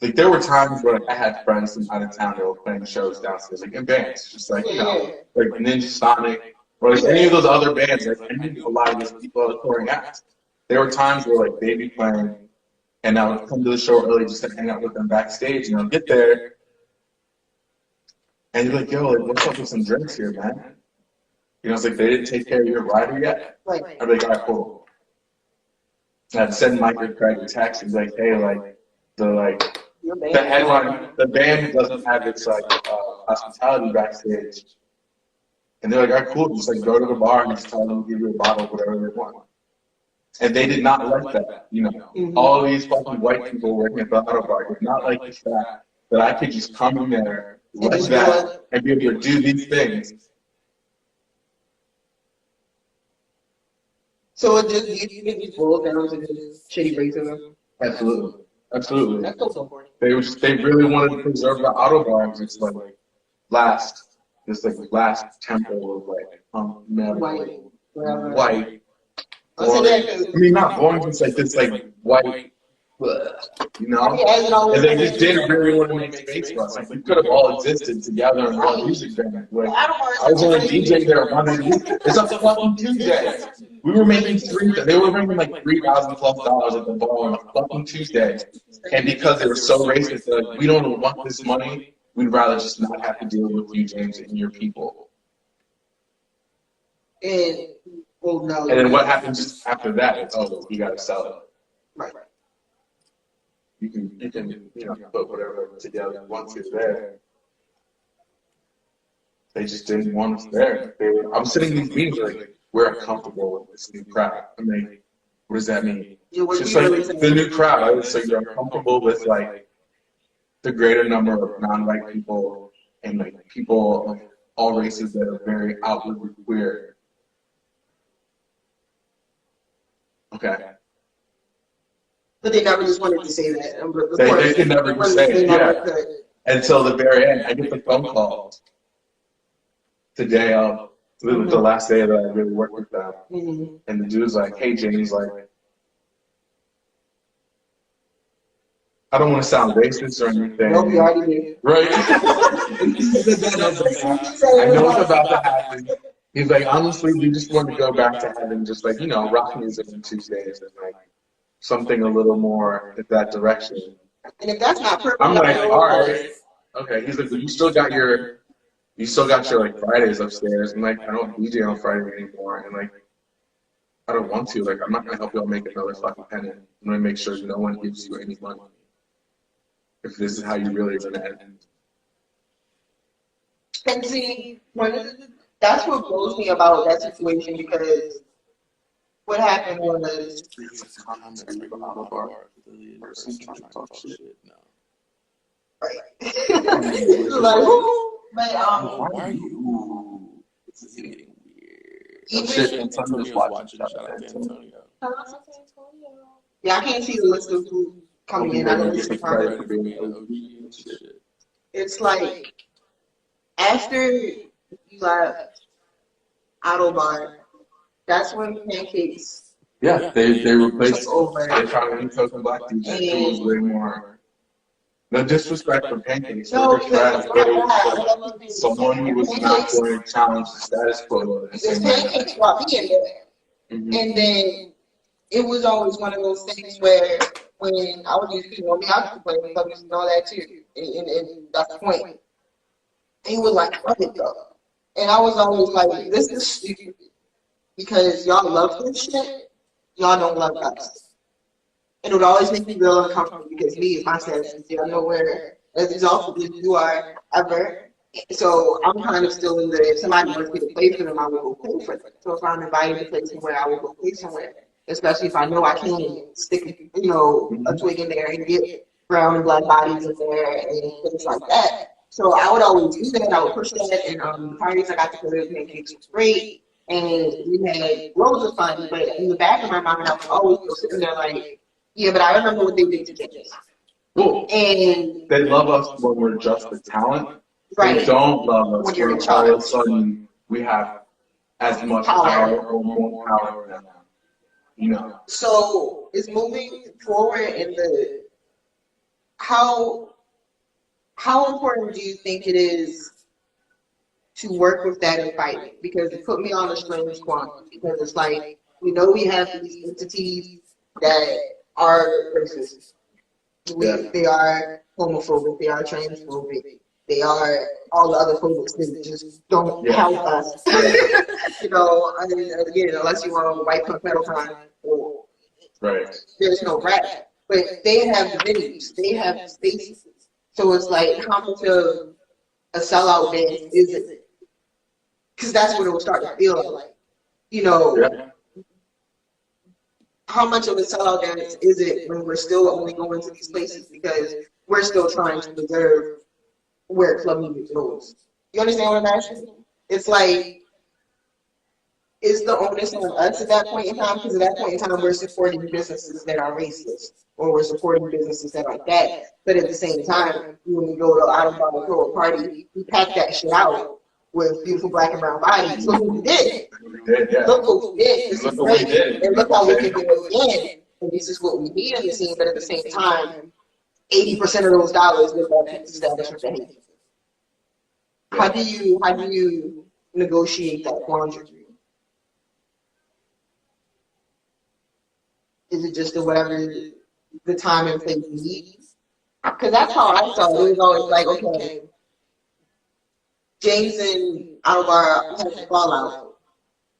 Like there were times where like, I had friends from out of town that were playing shows downstairs, like in bands, just like, you know, like Ninja Sonic or like any of those other bands. Like I knew a lot of those people that were touring acts. There were times where like they'd be playing and I would come to the show early just to hang out with them backstage and I'd get there and you're like, yo, like, what's up with some drinks here, man? You know, it's like they didn't take care of your rider yet. I'd be like, all right, cool. And I'd send Mike or Craig a text and be like, hey, like the headline, the band doesn't have its like hospitality backstage. And they're like, all right, cool, just like go to the bar and just tell them to give you a bottle of whatever they want. And they did not like that, you know. All of these fucking white people working at the auto bar did not like the fact that I could just come in there like that and be able to do these things. So it just you think it boils down to just shitty racism? Absolutely. Absolutely. That's so important. They really wanted to preserve the auto bars. It's like last temple of like male white. I mean, not boring, just like this, like white, you know. And they just didn't really want to make space for us. Like we could have all existed together in one music band. Like I was only DJing there 1 week. It's a fucking Tuesday. We were making they were making like $3,000+ at the bar on a fucking Tuesday. And because they were so racist, they're like, we don't want this money. We'd rather just not have to deal with you, James, and your people. And then what happens just after that? It's you gotta sell it. Right. You can put whatever together once you're there. They just didn't want us there. I'm sitting in these meetings like we're uncomfortable with this new crowd. I mean, what does that mean? It's just like the new crowd. So you're uncomfortable with like the greater number of non-white people and like people of all races that are very outwardly queer. Okay. But they never just wanted to say that. They could never just say it, yeah. Until the very end, I get the phone call today of the last day that I really worked with them. And the dude's like, hey, James, like, I don't want to sound racist or anything. Nope, you already did. Right? I know it's about to happen. He's like, honestly, we just want to go back to having just like, rock music on Tuesdays and like something a little more in that direction. And if that's not perfect, I'm like, all right. Okay. He's like, well, you still got your like Fridays upstairs. I'm like, I don't DJ on Friday anymore. And like, I don't want to. Like, I'm not going to help y'all make another fucking penny. I'm going to make sure no one gives you any money. If this is how you really are going to end. And see, that's what blows me about that situation because what happened was. Right. Like, but why are you? This is getting weird. Antonio's watching. Shout out to Antonio. Yeah, I can't see the list of who's coming in. I don't see the It's like after you left Autobahn, that's when Pancakes Yeah, they replaced. took over. They tried to retake the black DJ who was way more. No disrespect for Pancakes. No, They're trash, but someone who was not going to challenge the status quo. Because Pancakes brought me in there. Mm-hmm. And then it was always one of those things where when I would use people, I mean, I could play with clubs and all that too. And that's the point. He was like, love it though. And I was always like, this is stupid. Because y'all love this shit, y'all don't love us. And it would always make me real uncomfortable because me and my status, I know where as exhausted as you are ever. So I'm kind of still in the, if somebody wants me to play for them, I will go play for them. So if I'm invited to play somewhere, I will go play somewhere. Especially if I know I can stick, a twig in there and get brown and black bodies in there and things like that. So I would always do that. I would push that. And the parties I got to play with Pancakes was great. And we had loads of fun. But in the back of my mind, I was always sitting there like, yeah, but I remember what they did to James. Cool. And they love us when we're just the talent. Right. They don't love us when you're in when all of a charge. sudden we have as much power or more power than them. So it's moving forward in the how important do you think it is to work with that and fight it? Because it put me on a strange quandary. Because it's like we have these entities that are racist. They are homophobic. They are transphobic. They are all the other phobics that just don't help us. I mean, again, unless you want to white punk metal time, right. There's no rap. But they have venues. They have spaces. So it's like, how much of a sellout band is it? Because that's what it will start to feel like. How much of a sellout dance is it when we're still only going to these places because we're still trying to preserve where club music goes? You understand what I'm asking? It's like, is the onus on us at that point in time? Because at that point in time, we're supporting businesses that are racist, or we're supporting businesses that are like that. But at the same time, when we go to Autobahn and throw a party, we pack that shit out with beautiful black and brown bodies. Look what we did. Look what we did. This is great. And look how we can do it again. And this is what we need in the scene. But at the same time, 80% of those dollars go back to establishment behavior. How do you negotiate that quandary? Is it just whatever the time and place needs? Because that's how I saw it. It was always like, okay, James and Alvar has a fallout.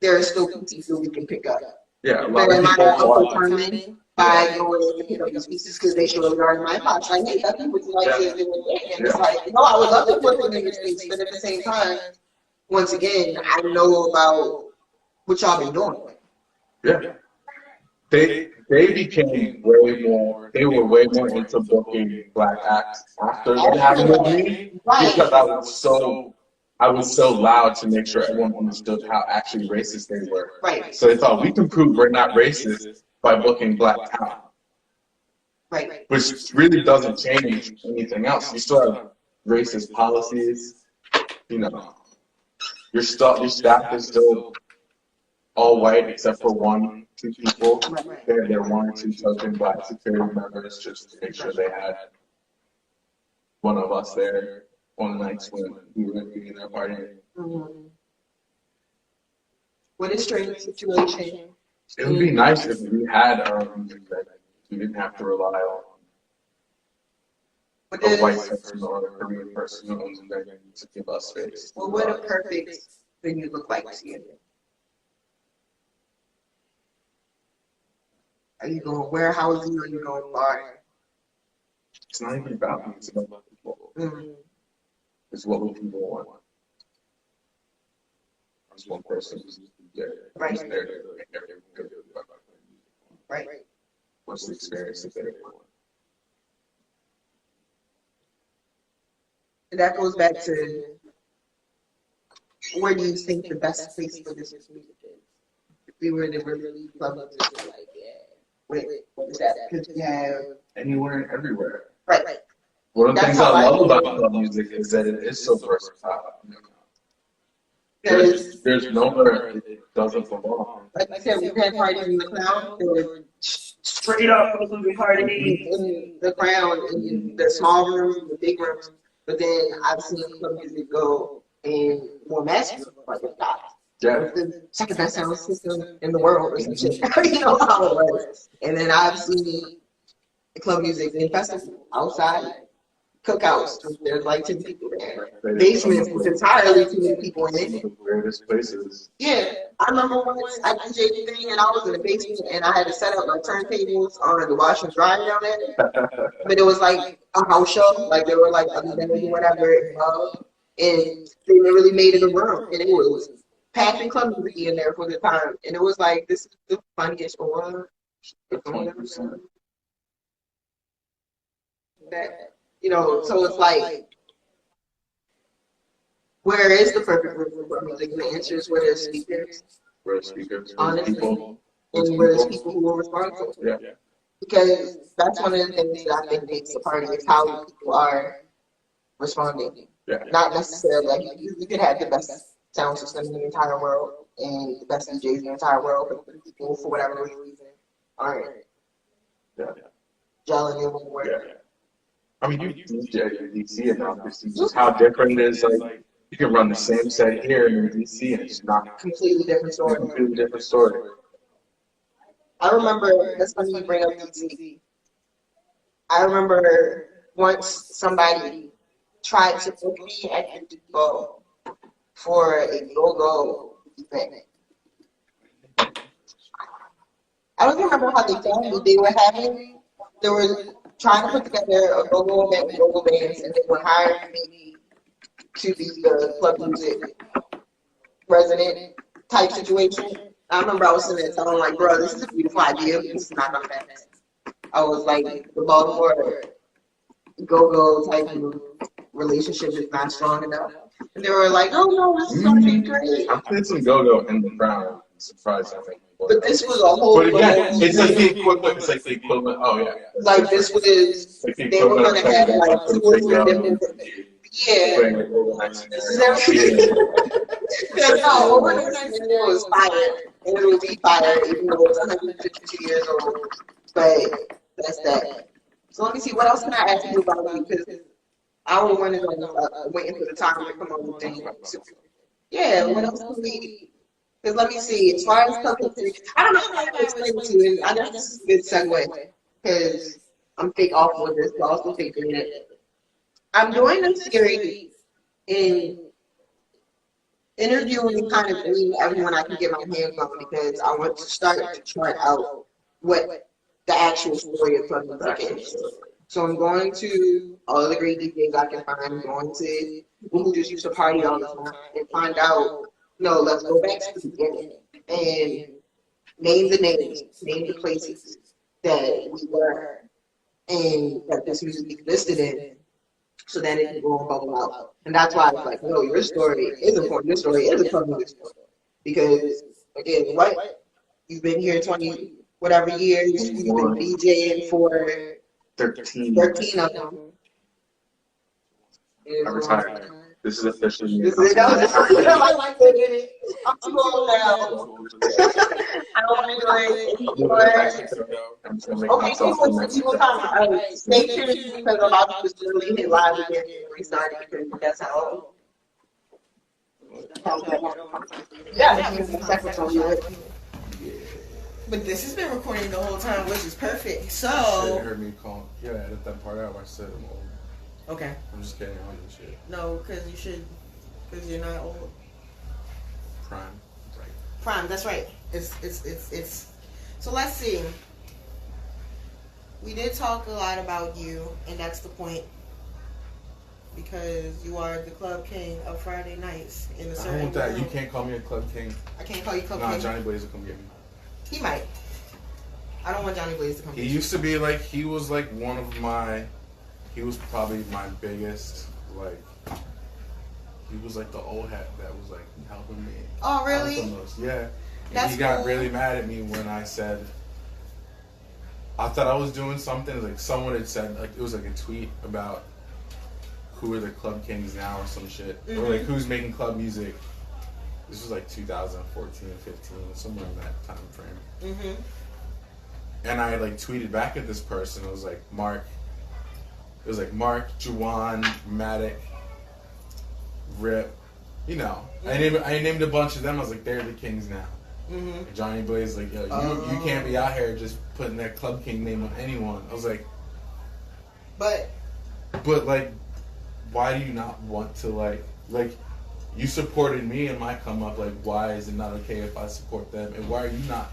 There are still pieces that we can pick up. Yeah, but am I also determined by going to pick up these pieces because they surely are in my pots? Like, hey, that would you like to do it? And it's like, I would love to put them in your space, but at the same time, once again, I know about what y'all been doing. Yeah. They became way more. They were way more into booking black acts after they having with me because I was so loud to make sure everyone understood how actually racist they were. Right. So they thought we can prove we're not racist by booking black talent. Right. Which really doesn't change anything else. You still have racist policies. Your staff is still all white except for 1-2 people. They're 1 or 2 token black security members just to make sure they had one of us there on the nights when we were going to be in their party. Mm-hmm. What a strange situation. It would be nice if we had our music that we didn't have to rely on a white person or a Korean person who owns their venue to give us space. Well, what a perfect venue look like to you? Are you going warehousing or are you going bar? It's not even about me, it's about people. Mm-hmm. It's what we people want. There's one person who's there. Right. Right. What's the experience that they want? And that goes back to where do you think the best place for this music is? If we were to really club up this, like, wait, what is that? Because we have anywhere and everywhere. Right. One of the things I love about club music is that it is so versatile. There's nowhere it doesn't belong. Like I said, we had parties in the Crown. There were straight up parties in the Crown, in the small rooms, the big rooms. But then I've seen club music go in more mass rooms, like that. Yeah. The second best sound system in the world or some shit. You know how it was. And then I've seen club music in festivals outside. Cookouts, there's like 10 people there. Basements with entirely too many people in it. The weirdest places. Yeah, I remember once I DJ'd thing and I was in the basement and I had to set up my turntables on the wash and dry down there. But it was like a house show, like there were like other than whatever, and they really made it a room, and it was packed and club music in there for the time, and it was like this is the funniest one. That. You know, so it's like, where is the perfect room for music? And the answer is where there's speakers. Where there's speakers. Honestly. People. And where there's people who will respond to it. Yeah. Because that's one of the things that I think makes the party is how people are responding. Yeah. Not necessarily, like, you could have the best sound system in the entire world and the best DJs in the entire world, but people, for whatever reason, aren't gelling in with the word. Yeah. I mean, you DJ in DC enough to see just how different it is. Like, you can run the same set here in DC, and it's not Completely different story. completely different story. I remember, that's funny you bring up DC. I remember once somebody tried to book me at the Depot for a go-go event. I don't remember how they told me they were trying to put together a go-go event with go-go bands, and they were hiring me to be the club music resident type situation. I remember I was sitting there telling like, bro, this is a beautiful idea, but this is not gonna happen. I was like, the Baltimore go-go type of relationship is not strong enough. And they were like, oh no, this is gonna be great. I played some go-go in the Crown. Surprised, I think. But this was a whole. But again, it's like the equivalent. It's like the equivalent. Oh yeah. Like this was, Like the they were gonna have like 2 or 3 different. Yeah. This is everything. Because no, what we're gonna do was fire, and it would be fire, even though it's 152 years old. But that's that. So let me see, what else can I ask you about you? Because I was waiting for the time to come on with things. Yeah, what else can we? Because let me see, as far as company, I don't know how to explain it to you. I guess this is a good segue, because I'm fake off with this, but also fake in it. I'm doing a series in interviewing kind of everyone I can get my hands on, because I want to start to chart out what the actual story of club music is. So I'm going to all the great DJs I can find. I'm going to people who just used to party all the time and find out. No, let's go back to the beginning and name the names, name the places that we were and that this music existed in, so that it can go and bubble out. And that's why I was like, no, your story is important. Your story is a club music story. Because, again, what? You've been here 20 whatever years, you've been DJing for 13 of them. I'm retired. This is officially me. I'm too old now. I don't want to do it anymore. Okay, so time. Stay tuned, because I'm about to just literally hit live again and restart it, because that's how. Yeah, but this has been recording the whole time, which is perfect. So. You heard me call. Yeah, edit that part out. I said I'm old. Okay. I'm just kidding. All this shit. No, because you should, because you're not old. Prime. Right. Prime. That's right. It's. So let's see. We did talk a lot about you, and that's the point. Because you are the club king of Friday nights in a certain. I want that. room. You can't call me a club king. I can't call you club Nah, king. Johnny Blaze will come get me. He might. I don't want Johnny Blaze to come. He used to be like, he was like one of my, he was probably my biggest, like, he was like the old hat that was like helping me. Oh, really? Out the most. Yeah. And That's he got cool. really mad at me when I said, I thought I was doing something, like someone had said, like, it was like a tweet about who are the club kings now or some shit. Or like who's making club music This was like 2014 and 15, somewhere in that time frame. Mm-hmm. And I like tweeted back at this person. It was like Mark, Juwan, Matic, Rip. You know, mm-hmm. I named a bunch of them. I was like, they're the kings now. Mm-hmm. Johnny Blaze like, yo, you can't be out here just putting that Club King name on anyone. I was like, but like, why do you not want to like you supported me in my come up, like why is it not okay if I support them, and why are you not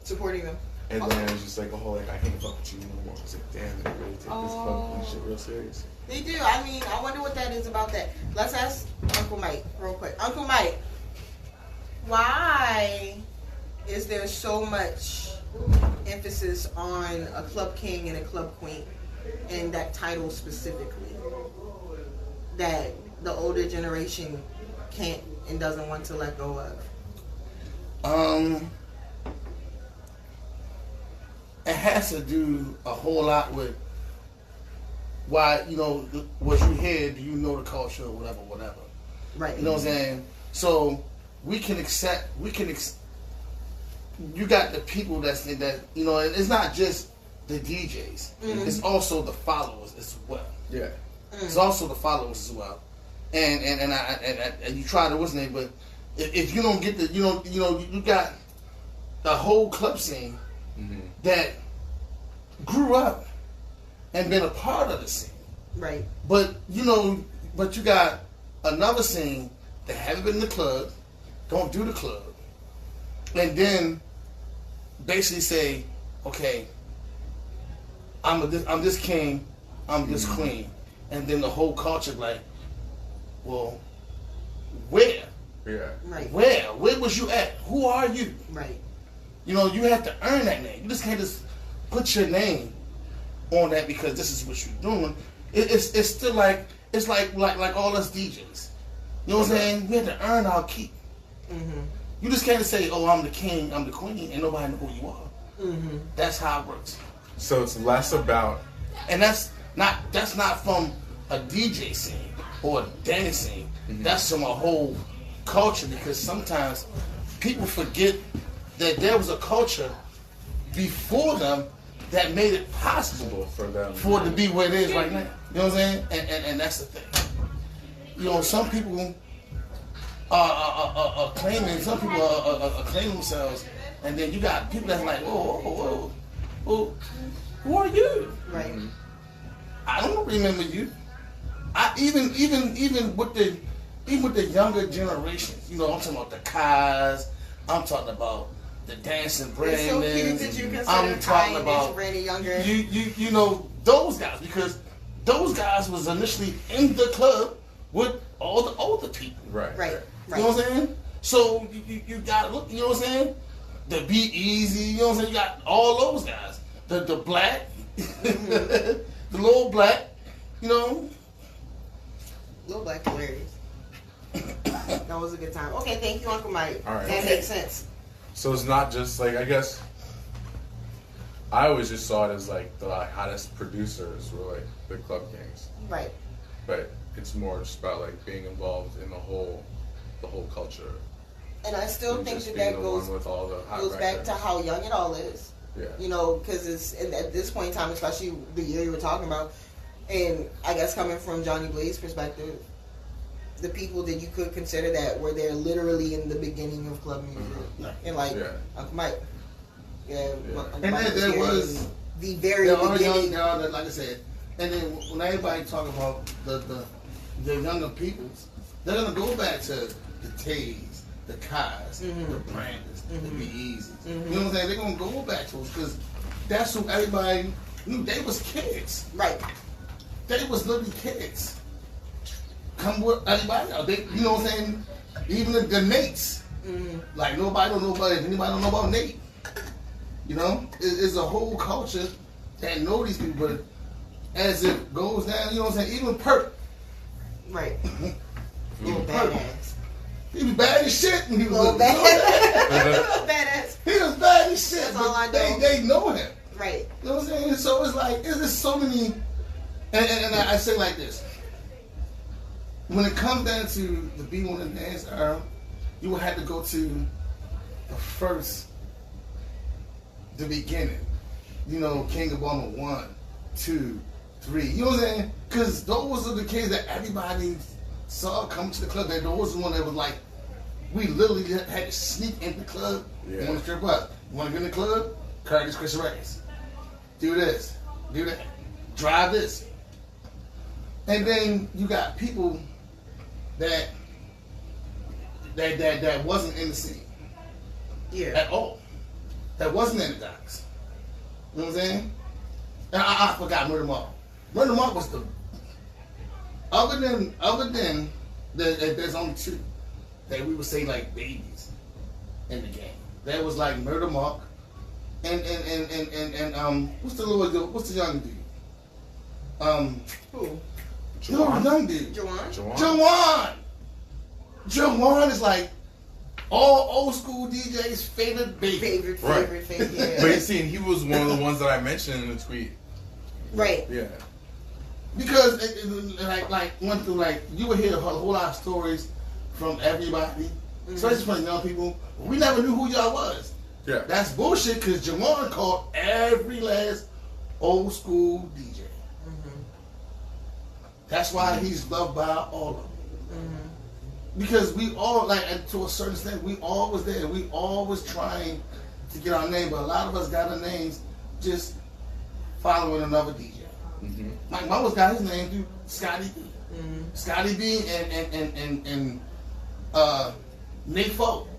supporting them? And then it was just like, oh, like I can't fuck with you no more. I was like, damn, they really take this Club King shit real serious. They do. I mean, I wonder what that is about that. Let's ask Uncle Mike real quick. Uncle Mike, why is there so much emphasis on a Club King and a Club Queen, and that title specifically, that the older generation can't and doesn't want to let go of? It has to do a whole lot with why, you know, what you hear, do you know the culture or whatever. Right. You know what I'm saying? So you got the people that, you know, it's not just the DJs. Mm-hmm. It's also the followers as well. Yeah. Mm-hmm. It's also the followers as well. And you try to, what's the name, but if you don't get the, you know, you got the whole club scene mm-hmm. that grew up and been a part of the scene. Right. But, you know, you got another scene that haven't been in the club, don't do the club, and then basically say, okay, I'm this king, I'm this mm-hmm. queen. And then the whole culture like, well, where? Yeah. Right. Where was you at? Who are you? Right. You know, you have to earn that name. You just can't just put your name on that because this is what you're doing. It's still like all us DJs. You know what I'm saying? We have to earn our keep. Mm-hmm. You just can't say, "Oh, I'm the king, I'm the queen," and nobody know who you are. Mm-hmm. That's how it works. So it's less about, and that's not from a DJ scene or a dance scene. Mm-hmm. That's from a whole culture, because sometimes people forget that there was a culture before them that made it possible for them for it to be where it is right now. You know what I'm saying? And that's the thing. You know, some people are claiming, some people are claiming themselves, and then you got people that's like, whoa, who are you? Right. I don't remember you. Even with the younger generations, you know, I'm talking about the Kais, I'm talking about the dancing Brandons. It's so cute that you consider I'm talking about Brandon younger. You know those guys, because those guys was initially in the club with all the older people. Right. You know what I'm saying? So you got, you know what I'm saying? The Be Easy, you know what I'm saying? You got all those guys. The black, mm-hmm. the little black, you know. Little Black hilarious. That was a good time. Okay, thank you, Uncle Mike. All right. That makes sense. So it's not just like, I guess I always just saw it as like the hottest producers were like the club kings. Right. But it's more just about like being involved in the whole culture. And I still think that goes back to how young it all is. Yeah. You know, because it's at this point in time, especially the year you were talking about, and I guess coming from Johnny Blaze's perspective, the people that you could consider that were there literally in the beginning of club music, mm-hmm. and like Uncle Mike, Uncle and Mike there was the very beginning. There are, like I said, and then when everybody talk about the younger peoples, they're gonna go back to the Tays, the Kais, mm-hmm. the Brandons, mm-hmm. the Be Easy. Mm-hmm. You know what I'm saying? They're gonna go back to us because that's who everybody knew. They was kids, right? They was literally kids. Come with everybody else. They, you know what I'm saying? Even the Nates. Mm-hmm. Like nobody don't know about it. Anybody don't know about Nate. You know? It's a whole culture that know these people. But as it goes down, you know what I'm saying? Even Perk. Right. Little badass. He was bad as shit when he was little badass. He was bad as shit. That's all I know. They know him. Right. You know what I'm saying? So it's like, it's just so many. And I say like this. When it comes down to the B1 and dance era, you would have to go to the beginning. You know, King of Baltimore 1, 2, 3. You know what I'm saying? Because those are the kids that everybody saw come to the club. That those the one that was like, we literally had to sneak into the club. Yeah. You want to strip up? You want to get in the club? Carry this Chris Records. Do this. Do that. Drive this. And then you got people that wasn't in the scene. Yeah. At all. That wasn't in the docs. You know what I'm saying? And I forgot Murder Mark. Murder Mark was the other than there's only two that we would say like babies in the game. That was like Murder Mark and what's the young dude? Who? No, young dude. Jawan. Jawan is like all old school DJs' favorite baby. Favorite, yeah. But you see, he was one of the ones that I mentioned in the tweet. Right. Yeah. Because went through you would hear a whole lot of stories from everybody, especially from young people. We never knew who y'all was. Yeah. That's bullshit because Jawan called every last old school DJ. That's why he's loved by all of them. Because we all, to a certain extent, we all was there. We all was trying to get our name, but a lot of us got our names just following another DJ. Mike Mama's got his name through Scottie B. Scottie B and Nate Folk.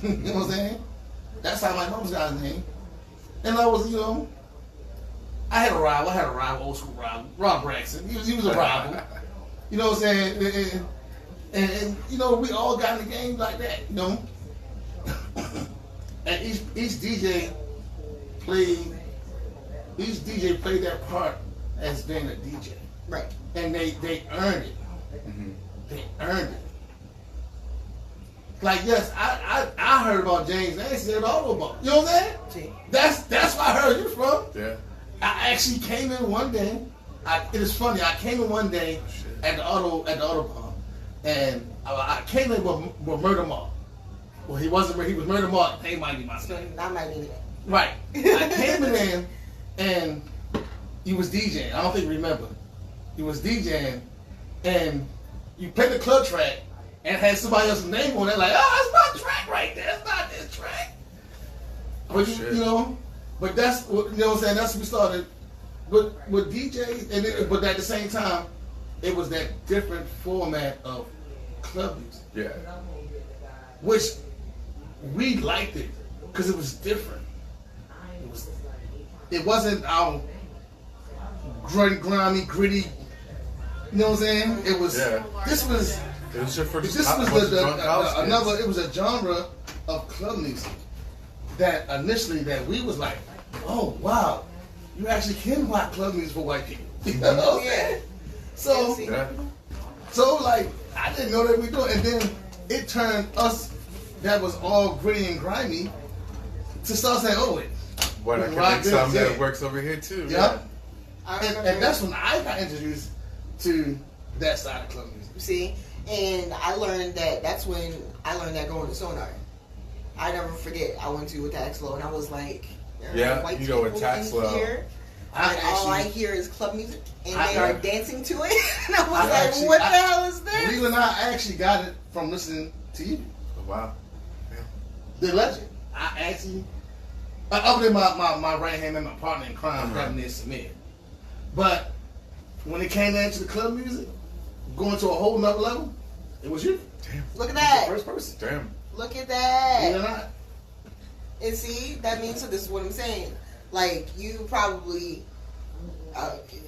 You know what I'm saying? That's how Mike Mama's got his name. And I was, I had a rival, old school rival, Rob Braxton. He was a rival. You know what I'm saying? And we all got in the game like that, And each DJ played their part as being a DJ. Right. And they earned it. They earned it. Like, yes, I heard about James Nancy at Autobahn. You know what I'm saying? That's where I heard you from. Yeah. I actually came in one day. It is funny. I came in one day at the Autobahn, and I came in with Murder Mark. Well, he wasn't. He was Murder Mark. They might be my son. That might be it. Right. I came in and you was DJing. I don't think you remember. You was DJing, and you played the club track and had somebody else's name on it. Like, oh, that's my track right there. That's not this track. But but that's what I'm saying. That's what we started with DJs, but at the same time, it was that different format of club music. Yeah. Which we liked it because it was different. It wasn't our grimy, gritty. You know what I'm saying? It was. Yeah. This was. It was just for This was another. It was a genre of club music that initially that we was like, oh wow, you actually can rock club music for white people. You know? Yeah. So like I didn't know that we do it, and then it turned us that was all gritty and grimy to start saying, oh wait. What, I can make something that works over here too. Yeah. And that's when I got introduced to that side of club music. See? And I learned that's when I learned that going to Sonar. I never forget, I went to Taxlow and I was like, white you go with Taxlow. All I hear is club music and they are dancing to it. And I was like, what the hell is this? Believe it or not, I actually got it from listening to you. Oh, wow. Yeah. The legend. I actually... Other than my right hand man, my partner in crime, Reverend Samir. But when it came down to the club music, going to a whole nother level, it was you. Damn. Look at that. First person. Damn. Look at that. Believe it or not. And see, that means, so this is what I'm saying. Like, you probably,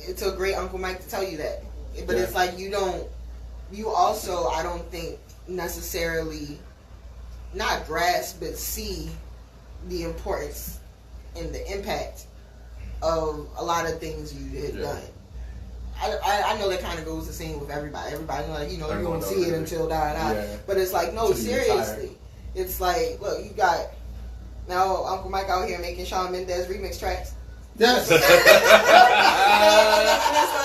it took great Uncle Mike to tell you that. But it's like you also, I don't think, necessarily, not grasp, but see the importance and the impact of a lot of things you had done. I know that kind of goes the same with everybody. Everybody, like, you don't see it until But it's like, no, seriously. It's like, look, you got now Uncle Mike out here making Shawn Mendes remix tracks. Yes. That's the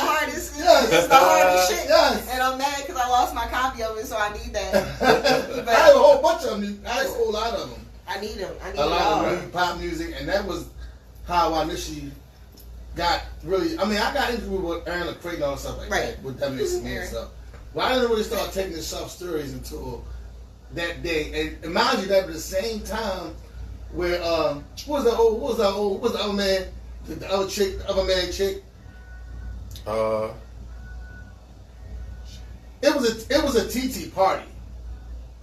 hardest. Yes. That's the hardest shit. Yes. And I'm mad because I lost my copy of it, so I need that. But I have a whole bunch of them. I have a whole lot of them. I need them. I need A lot them of really pop music, and that was how I initially got really. I mean, I got into it with Aaron LaCrae and all stuff like that, with that mixing and stuff. But I didn't really start taking the soft stories until that day. And mind you, that was the same time where what was the other man, the other chick, the other man chick. It was a TT party.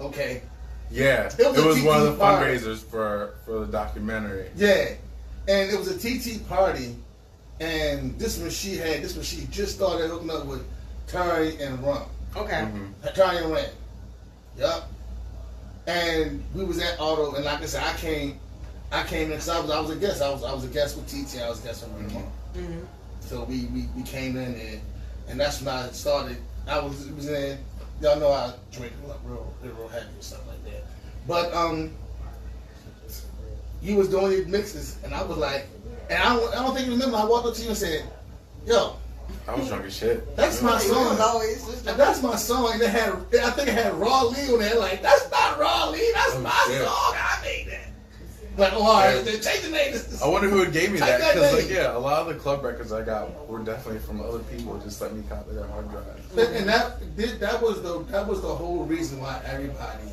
Okay. Yeah, it was one of the party. fundraisers for the documentary. Yeah, and it was a TT party, and this one she just started hooking up with Tari and Rum. Okay. Mm-hmm. Tari and Ram. Yup. And we was at Auto, and like I said, I came in because I was a guest. I was a guest with TT. I was a guest with Ram. Mm-hmm. So we came in and that's when I started. I was in. Y'all know I drink real heavy and stuff like that. But you was doing these mixes, and I was like, and I don't think you remember. I walked up to you and said, "Yo, I was drunk as shit. that's my song. That's my song." And I think it had Raw Lee on there. Like, that's not Raw Lee. That's my shit. song. I made that. Like, oh, all right, then change the name. I wonder who gave me that, Take that because name. like, yeah, a lot of the club records I got were definitely from other people who just let me copy their hard drive. And that was the whole reason why everybody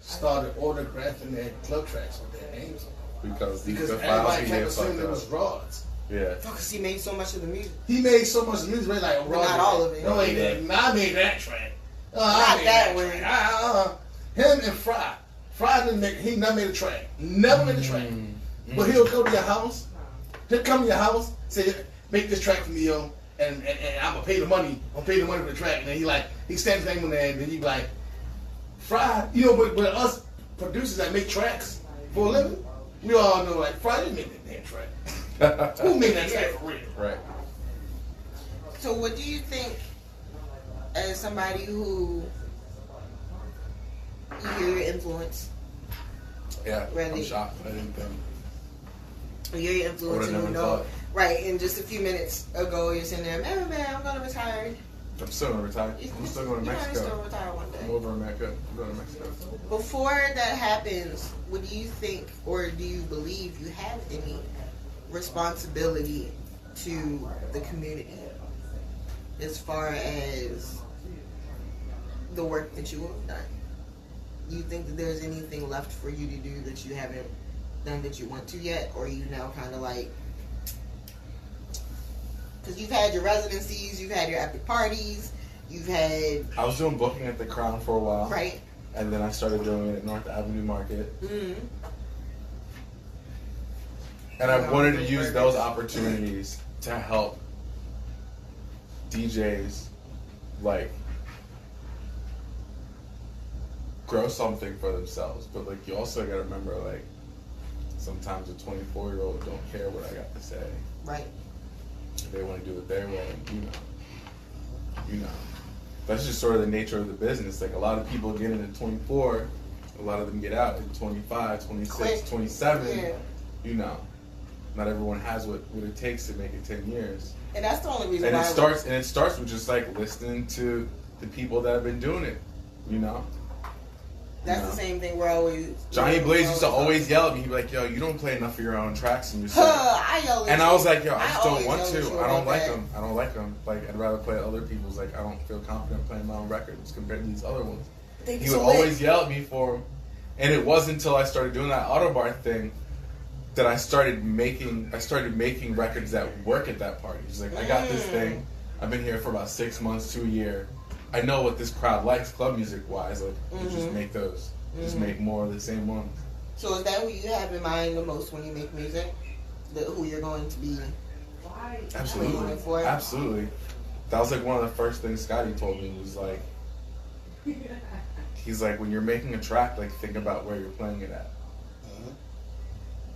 started autographing their club tracks with their names on them. Because the files everybody he kept had assuming fucked it was up. Rods. Yeah. Because he made so much of the music. He made so much music, right? Like Rod. not all of it. No, he didn't. I made that track. Not that way. Him and Fry. Fry didn't make. He never made a track. Never made a track. But he'll come to your house. He'll come to your house, say, "Make this track for me, yo." And I'm gonna pay the money. I'm gonna pay the money for the track. And then he stamps his name on there, and then you be like, Fry, but us producers that make tracks for a living, we all know like Fry didn't make that damn track. Who made that track for real? Right. So what do you think, as somebody who you hear your influence? Yeah. Really? I'm shocked. I didn't think. You're your influence, and you know, right? And just a few minutes ago, you're sitting there, man, I'm gonna retire. I'm still gonna retire. I'm still going to Mexico. You're still retire one day. I'm over America. I'm going to Mexico. Before that happens, what do you think, or do you believe you have any responsibility to the community as far as the work that you have done? Do you think that there's anything left for you to do that you haven't done that you want to yet, or are you now kind of like, because you've had your residencies, you've had your epic parties, you've had... I was doing booking at the Crown for a while. Right. And then I started doing it at North Avenue Market. Mm-hmm. And I wanted to use those opportunities to help DJs, like, grow something for themselves. But, like, you also gotta remember, like, sometimes a 24-year-old don't care what I got to say. Right. If they want to do it their way, you know. That's just sort of the nature of the business. Like, a lot of people get in at 24, a lot of them get out at 25, 26, Quick. 27. Yeah. You know, not everyone has what it takes to make it 10 years. And that's the only reason And why it starts with just like listening to the people that have been doing it, you know. that's the same thing we're always... Johnny Blaze used to always yell at me. He'd be like, "Yo, you don't play enough of your own tracks in your set." I yell at And you. I was like, "Yo, I just don't always want yell at to. you I don't about like that. them. I don't like them. Like, I'd rather play other people's. Like, I don't feel confident playing my own records compared to these other ones." He would always yell at me for them. And it wasn't until I started doing that Autobar thing that I started making records that work at that party. It's like, I got this thing. I've been here for about 6 months to a year. I know what this crowd likes, club music wise. Like, just make those. Just make more of the same ones. So is that who you have in mind the most when you make music? Who you're going to be Absolutely. for? Absolutely. That was like one of the first things Scottie told me was like, he's like, when you're making a track, like, think about where you're playing it at.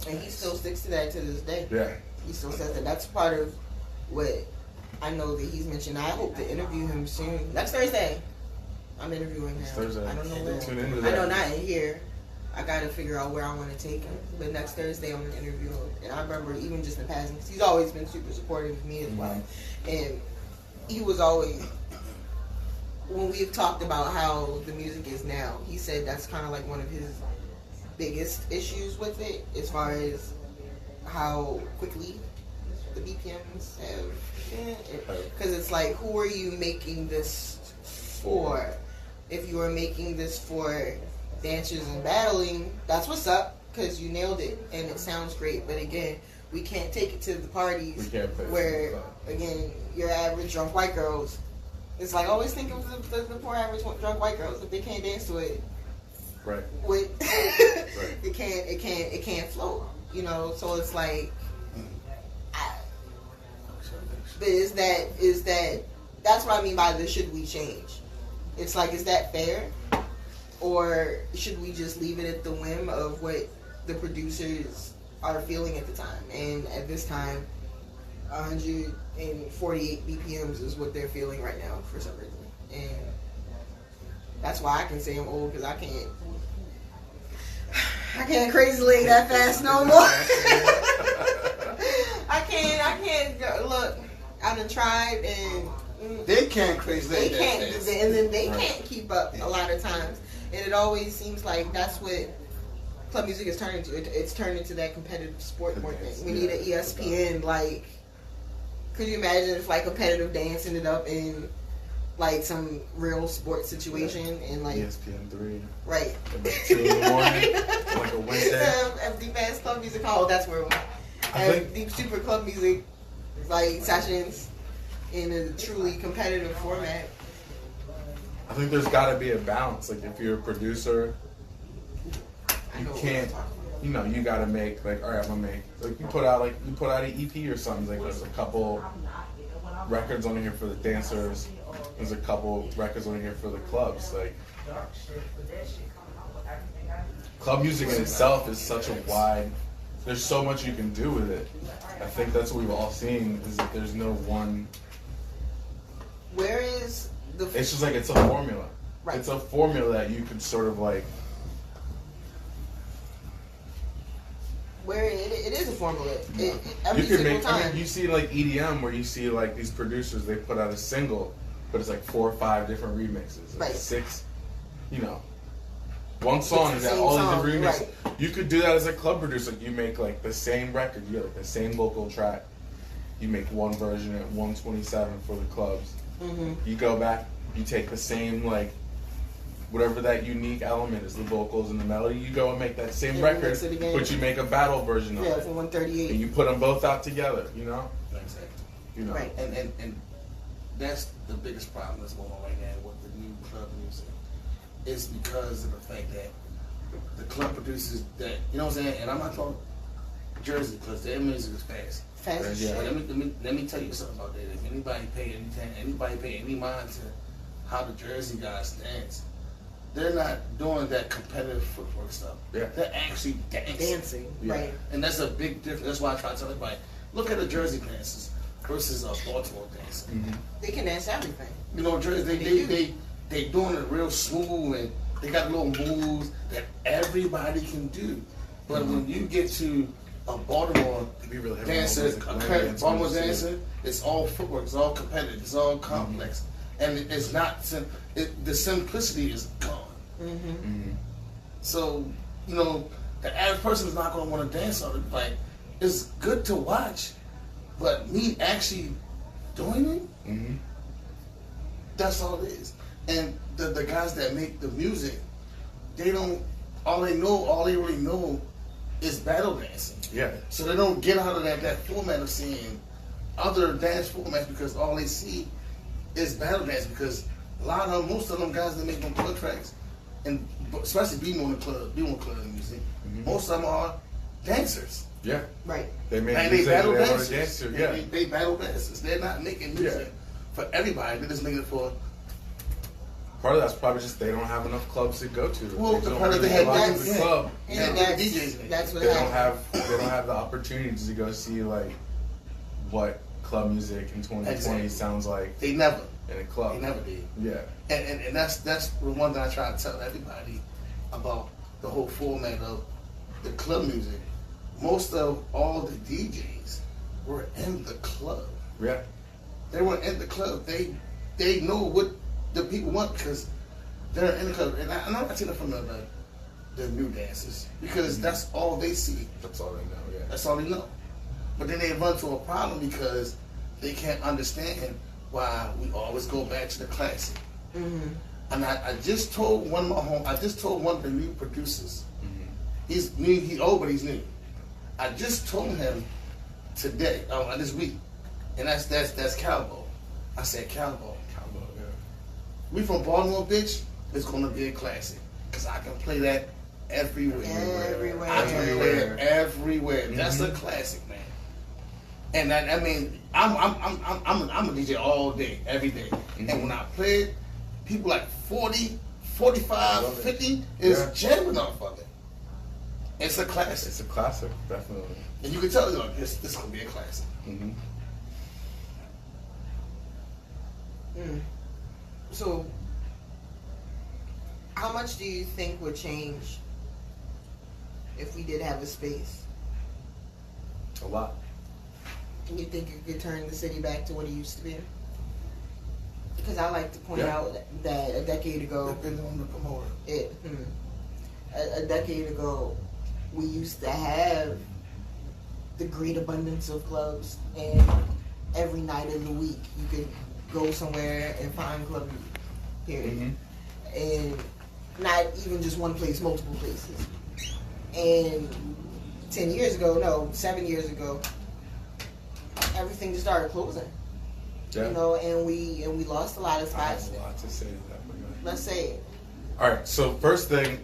And he still sticks to that to this day. Yeah. He still says that. That's part of what I know that he's mentioned. I hope to interview him soon. Next Thursday. I'm interviewing him. Thursday. I don't know when. Tune into I that. know not in here. I gotta figure out where I want to take him. But next Thursday I'm gonna interview him, and I remember even just in passing, because he's always been super supportive of me as well, and he was always, when we've talked about how the music is now, he said that's kind of like one of his biggest issues with it, as far as how quickly the BPMs have, because it's like, who are you making this for? If you are making this for dancers and battling, that's what's up, because you nailed it and it sounds great. But again, we can't take it to the parties where, again, your average drunk white girls, it's like, always think of the poor average drunk white girls, if they can't dance to it, right, with it can't flow, you know. So it's like, but is that that's what I mean by the should we change. It's like, is that fair, or should we just leave it at the whim of what the producers are feeling at the time? And at this time, 148 BPMs is what they're feeling right now for some reason, and that's why I can say I'm old, because I can't crazily that fast no more. I can't go, look. I done tried, and they can't crazy. They can't, and then they can't keep up a lot of times. And it always seems like that's what club music is turning into. It's turned into that competitive sport more thing. We need an ESPN. Like, could you imagine if like competitive dance ended up in like some real sports situation, and like ESPN 3, right? About 2 in the morning, like a Wednesday. Deep ass club music hall. That's where we went. Deep super club music like sessions in a truly competitive format. I think there's got to be a balance. Like, if you're a producer, you can't, you know, you got to make, like, all right, I'm gonna make, like, you put out an EP or something. Like, there's a couple records on here for the dancers. There's a couple records on here for the clubs. Like, club music in itself is such a wide. There's so much you can do with it. I think that's what we've all seen, is that there's no one. Where is the? It's just like, it's a formula. Right. It's a formula that you can sort of like. Where it is a formula. Every You could single make. time. I mean, you see like EDM, where you see like these producers, they put out a single, but it's like 4 or 5 different remixes. Like right. 6, you know. One song is at all these different remixes. Right. You could do that as a club producer. Like, you make like the same record, you have like the same vocal track. You make one version at 127 for the clubs. Mm-hmm. You go back, you take the same, like, whatever that unique element is, the vocals and the melody, you go and make that same record, but you make a battle version of it. Yeah, for 138. And you put them both out together, you know? Exactly. You know? Right. And that's the biggest problem that's going on right now with the new club music. It's because of the fact that the club producers that, you know what I'm saying, and I'm not talking Jersey, because their music is fast. Fast as shit. Let me tell you something about that. If anybody pay any mind to how the Jersey guys dance, they're not doing that competitive footwork stuff. Yeah. They're actually dancing. Right. And that's a big difference. That's why I try to tell everybody, look at the Jersey dancers versus a Baltimore dancer. Mm-hmm. They can dance everything. You know, Jersey, they doing it real smooth, and they got little moves that everybody can do. But when you get to a Baltimore dancer, Baltimore dancer, it's all footwork, it's all competitive, it's all complex, and it's not. The simplicity is gone. Mm-hmm. Mm-hmm. So, you know, the average person is not going to want to dance on it. Like, it's good to watch, but me actually doing it, that's all it is. And the guys that make the music, they don't. All they really know is battle dancing. Yeah. So they don't get out of that format of seeing other dance formats, because all they see is battle dance. Because most of them guys that make them club tracks, and especially B-more club music, most of them are dancers. Yeah. Right. They make and music they battle they dancers. Dance to. Yeah. They battle dancers. They're not making music for everybody. They're just making it for. Part of that's probably just they don't have enough clubs to go to. Well, they part of really they like have the club. And that's what They don't have the opportunities to go see like what club music in 2020 sounds like. They never in a club. They never did. Yeah. And that's the one that I try to tell everybody about the whole format of the club music, most of all the DJs were in the club. Yeah. They were in the club. They know what the people want because they're in the club. And I'm not saying it from the new dancers because that's all they see. That's all they know, yeah. That's all they know. But then they run into a problem because they can't understand why we always go back to the classic. Mm-hmm. And I just told one of the new producers. Mm-hmm. He's new. He's old, but he's new. I just told him today, this week, and that's Calvo. I said Calvo. Calvo, yeah. We from Baltimore, bitch. It's gonna be a classic because I can play that everywhere. I can play it everywhere. Mm-hmm. That's a classic, man. And I mean, I'm a DJ all day, every day. Mm-hmm. And when I play it, people like 40, 45, 50 is jamming off of it. It's a classic. It's a classic, definitely. And you can tell, this is going to be a classic. Mm-hmm. So, how much do you think would change if we did have a space? A lot. And you think it could turn the city back to what it used to be? Because I like to point out that a decade ago, depending on the promoter. A decade ago, we used to have the great abundance of clubs, and every night of the week you could go somewhere and find club music. Period. Mm-hmm. And not even just one place, multiple places. And 7 years ago, everything just started closing. Yeah. And we lost a lot of spots. I have a lot to say to that. Let's say it. All right. So first thing,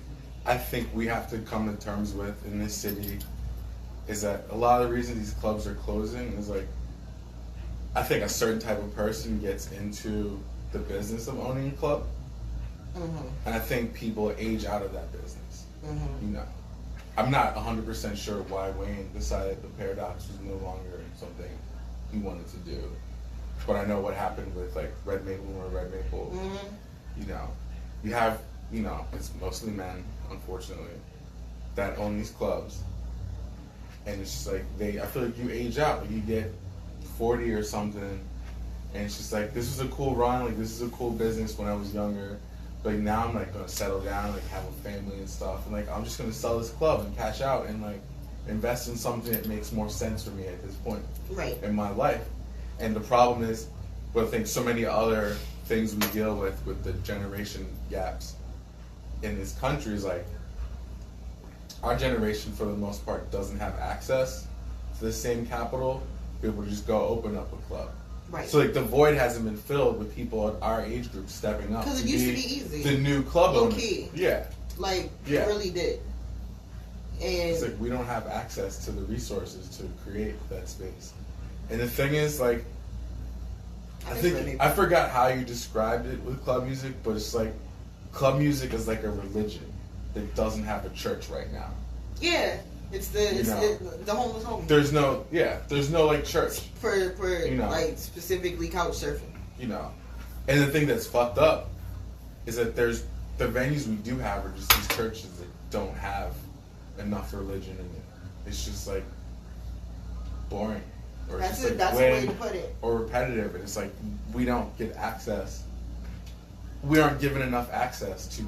I think we have to come to terms with in this city is that a lot of the reason these clubs are closing is like, I think a certain type of person gets into the business of owning a club, and I think people age out of that business. Mm-hmm. I'm not 100% sure why Wayne decided the Paradox was no longer something he wanted to do. But I know what happened with like Red Maple or Red Maple. Mm-hmm. You have, it's mostly men, unfortunately, that own these clubs. And it's just like I feel like you age out. Like you get 40 or something, and it's just like, this was a cool run, like this is a cool business when I was younger. But now I'm like gonna settle down, like have a family and stuff, and like I'm just gonna sell this club and cash out and like invest in something that makes more sense for me at this point in my life. And the problem is, I think so many other things we deal with the generation gaps in this country is like, our generation for the most part doesn't have access to the same capital to be able to just go open up a club. Right. So like the void hasn't been filled with people at our age group stepping up. Because it used to be easy. The new club owner. Yeah. Like, it really did. And it's like we don't have access to the resources to create that space. And the thing is, like, I forgot how you described it with club music, but it's like club music is like a religion that doesn't have a church right now. Yeah, it's the homeless homie. There's no like church for like specifically couch surfing. And the thing that's fucked up is that there's the venues we do have are just these churches that don't have enough religion in it. It's just like boring. Or that's just, that's the way to put it. Or repetitive, and it's like we don't get access. We aren't given enough access to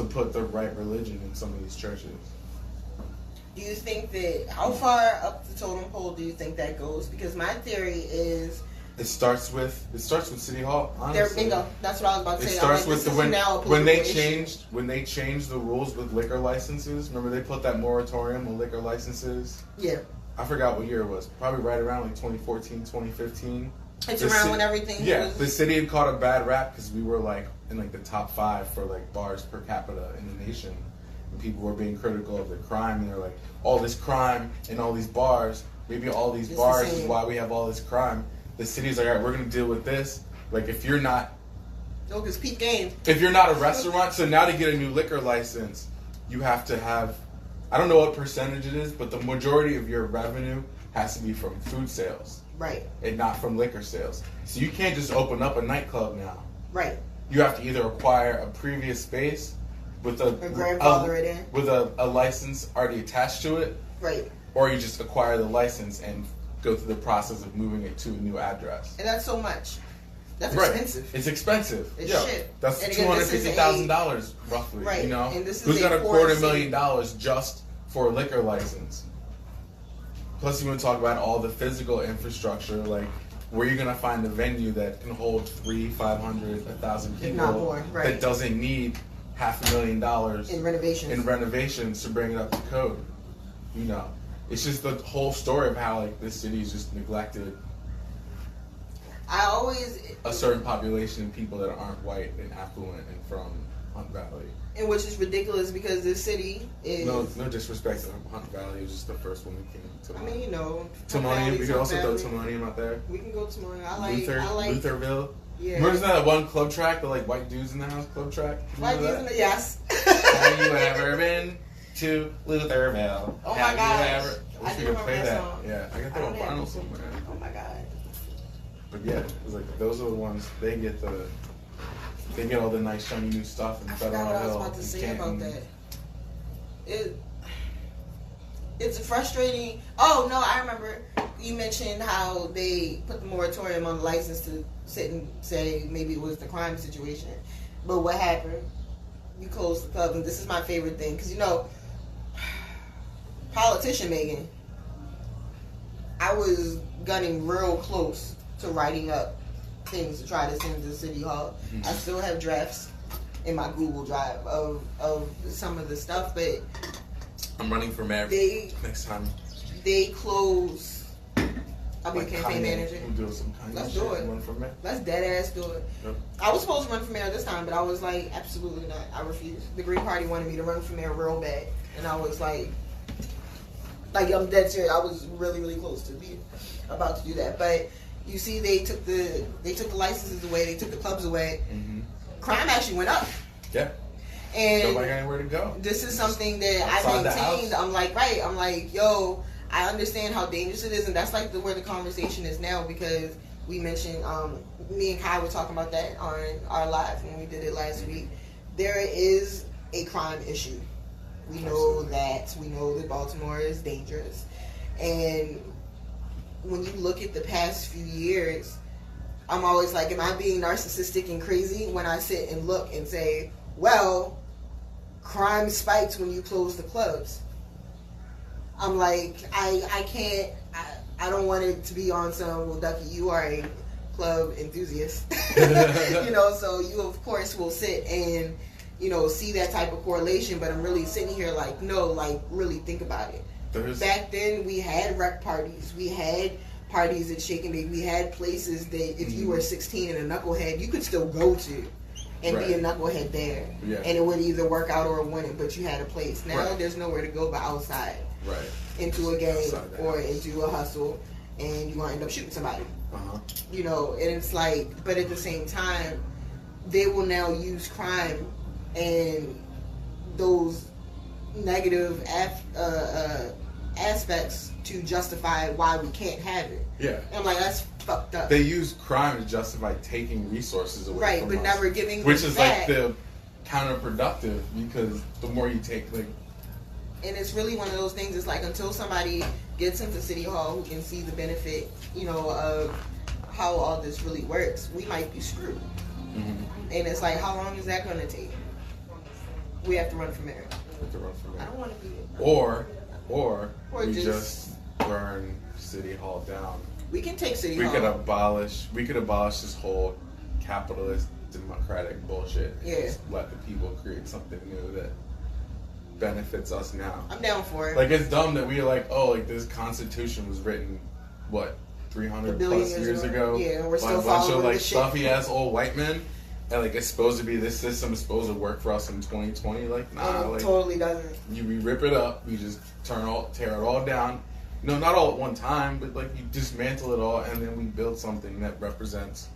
put the right religion in some of these churches. Do you think that how far up the totem pole do you think that goes? Because my theory is it starts with City Hall. Honestly, bingo. That's what I was about to say. It starts with when they changed the rules with liquor licenses. Remember they put that moratorium on liquor licenses. Yeah. I forgot what year it was. Probably right around like 2014, 2015. It's around when everything. Yeah, the city had caught a bad rap because we were like in like the top 5 for like bars per capita in the nation. And people were being critical of the crime, and they're like, all this crime in all these bars. Maybe all these bars is why we have all this crime. The city's like, all right, we're gonna deal with this. Like if you're not. No, because peak game. If you're not a restaurant, so now to get a new liquor license, you have to have. I don't know what percentage it is, but the majority of your revenue has to be from food sales. Right. And not from liquor sales. So you can't just open up a nightclub now. Right. You have to either acquire a previous space with Or grandfather it in. with a license already attached to it, right? Or you just acquire the license and go through the process of moving it to a new address. And that's so much. That's right. expensive. It's expensive. It's shit. That's $250,000 roughly. Right. You know, and this is who's got $250,000 just for a liquor license? Plus, you want to talk about all the physical infrastructure, like where you're gonna find a venue that can hold 300, 500, 1,000 people, if not more, right. that doesn't need $500,000 in renovations to bring it up to code. You know, it's just the whole story of how like this city is just neglected. I always a certain population of people that aren't white and affluent and from Hunt Valley. And which is ridiculous because this city is... No disrespect to Hunt Valley. It was just the first one we came to. I mean, you know... Timonium. We could also throw Timonium out there. We can go Timonium. Lutherville. Yeah. Remember that one club track, the like white dudes in the house club track? White dudes in the... Yes. Have you ever been to Lutherville? Oh my gosh. I do remember that song. Yeah, I got that on vinyl somewhere. Oh my god. But yeah, it's like those are the ones they get all the nice shiny new stuff and Federal Hill. I was about to say about that. It's frustrating. Oh no, I remember you mentioned how they put the moratorium on the license to sit and say maybe it was the crime situation. But what happened? You closed the club, and this is my favorite thing because you know, politician Megan. I was gunning real close to writing up things to try to send to City Hall. Mm-hmm. I still have drafts in my Google Drive of some of the stuff, but I'm running for mayor next time. They close. I'll be a campaign manager. We'll do some kind Let's of do it. Run for mayor. Let's dead ass do it. Yep. I was supposed to run for mayor this time, but I was like, absolutely not. I refused. The Green Party wanted me to run for mayor real bad, and I was like I'm dead serious. I was really, really close to be about to do that, but. You see, they took the licenses away. They took the clubs away. Mm-hmm. Crime actually went up. Yeah. And nobody got anywhere to go. This is something that I maintained. I'm like, yo, I understand how dangerous it is, and that's like where the conversation is now because we mentioned, me and Kai were talking about that on our live when we did it last week. There is a crime issue. We know that. We know that Baltimore is dangerous, and when you look at the past few years, I'm always like, am I being narcissistic and crazy when I sit and look and say, well, crime spikes when you close the clubs? I'm like, I can't, I don't want it to be on some, well, Ducky, you are a club enthusiast. You know, so you, of course, will sit and, you know, see that type of correlation, but I'm really sitting here like, no, like, really think about it. Back then, we had rec parties. We had parties at Shake and Bake. We had places that if you were 16 and a knucklehead, you could still go to and be a knucklehead there. Yeah. And it would either work out or it wouldn't, but you had a place. Now there's nowhere to go but outside. Right. Into a game or into a hustle, and you're going to end up shooting somebody. Uh-huh. You know, and it's like, but at the same time, they will now use crime and those negative aspects to justify why we can't have it. Yeah. And I'm like, that's fucked up. They use crime to justify taking resources away from us. Right, but never giving them which is back. Like the counterproductive because the more you take, like... And it's really one of those things, it's like until somebody gets into City Hall who can see the benefit, you know, of how all this really works, we might be screwed. Mm-hmm. And it's like, how long is that going to take? We have to run for mayor. I don't want to be... Or we just burn City Hall down. We can take City Hall. We could abolish this whole capitalist democratic bullshit. And just let the people create something new that benefits us now. I'm down for it. Like it's dumb that we like, oh, like this Constitution was written, what, 300 plus years ago? Yeah, we're still by a bunch of like the stuffy ass old white men. And like it's supposed to be this system is supposed to work for us in 2020. Like nah, like totally doesn't. We rip it up. We just tear it all down. No, not all at one time, but like you dismantle it all, and then we build something that represents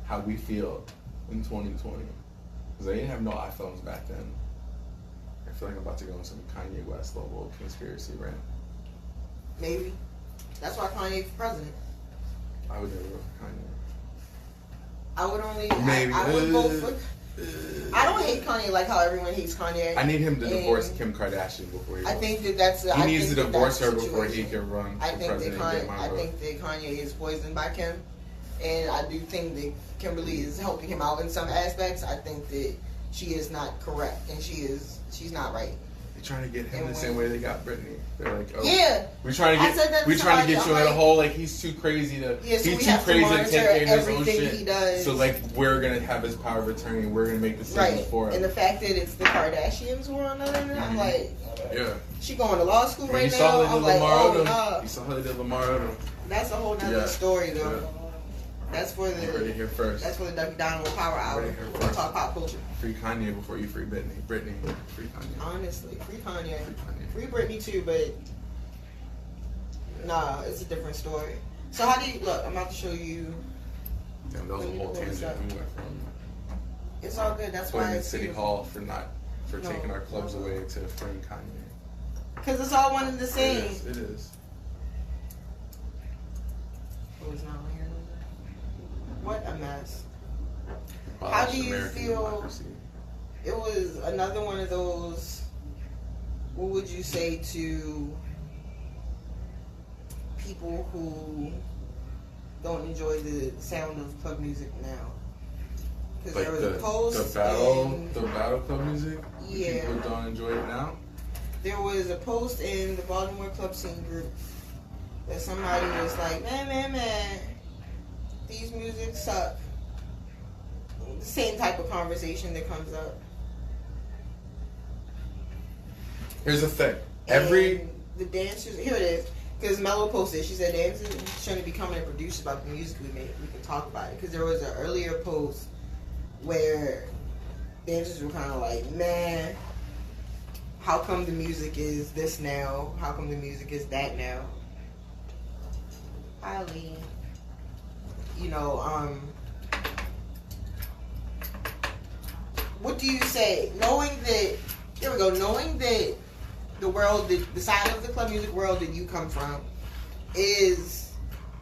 how we feel in 2020. Because they didn't have no iPhones back then. I feel like I'm about to go on some Kanye West level conspiracy rant. Maybe. That's why Kanye's president. I would never vote for Kanye. I would only... Maybe. I would vote for... I don't hate Kanye like how everyone hates Kanye. I need him to divorce Kim Kardashian before he. I think that that's. He needs to divorce her before he can run for president. I think that Kanye is poisoned by Kim, and I do think that Kimberly is helping him out in some aspects. I think that she is not correct, and she's not right. They're trying to get him the same way they got Britney. They're like, oh, yeah, we're trying to get you in a hole. Like he's too crazy to. Yeah, so he's too crazy to take in his own shit. He does. So like we're gonna have his power of attorney. And we're gonna make decisions for him. And the fact that it's the Kardashians who are on the other, I'm like, yeah. She going to law school right now. I'm like, oh no. You saw how they did Lamar Odom. That's a whole nother story though. Yeah. That's for the. You heard it here first. That's for the Ducky Donald Power Hour. We'll talk pop culture. Free Kanye before you free Britney. Free Kanye. Honestly, free Kanye. Free Britney too, but nah, it's a different story. So how do you look? I'm about to show you. Damn, that was a whole tangent we went from. It's all good. That's why it's City Hall for taking our clubs away to freeing Kanye. Because it's all one and the same. It is. Oh, it's not here. What a mess. How do you feel? Democracy. It was another one of those. What would you say to people who don't enjoy the sound of club music now? Because like there was a post the battle club music. Yeah. People don't enjoy it now. There was a post in the Baltimore Club Scene group that somebody was like, man, these music suck. The same type of conversation that comes up. Here's the thing. The dancers, here it is. Because Mello posted, she said dancers shouldn't be coming and produced about the music we make. We can talk about it. Because there was an earlier post where dancers were kind of like, man, how come the music is this now? How come the music is that now? Ali, what do you say? Knowing that the world, the side of the club music world that you come from is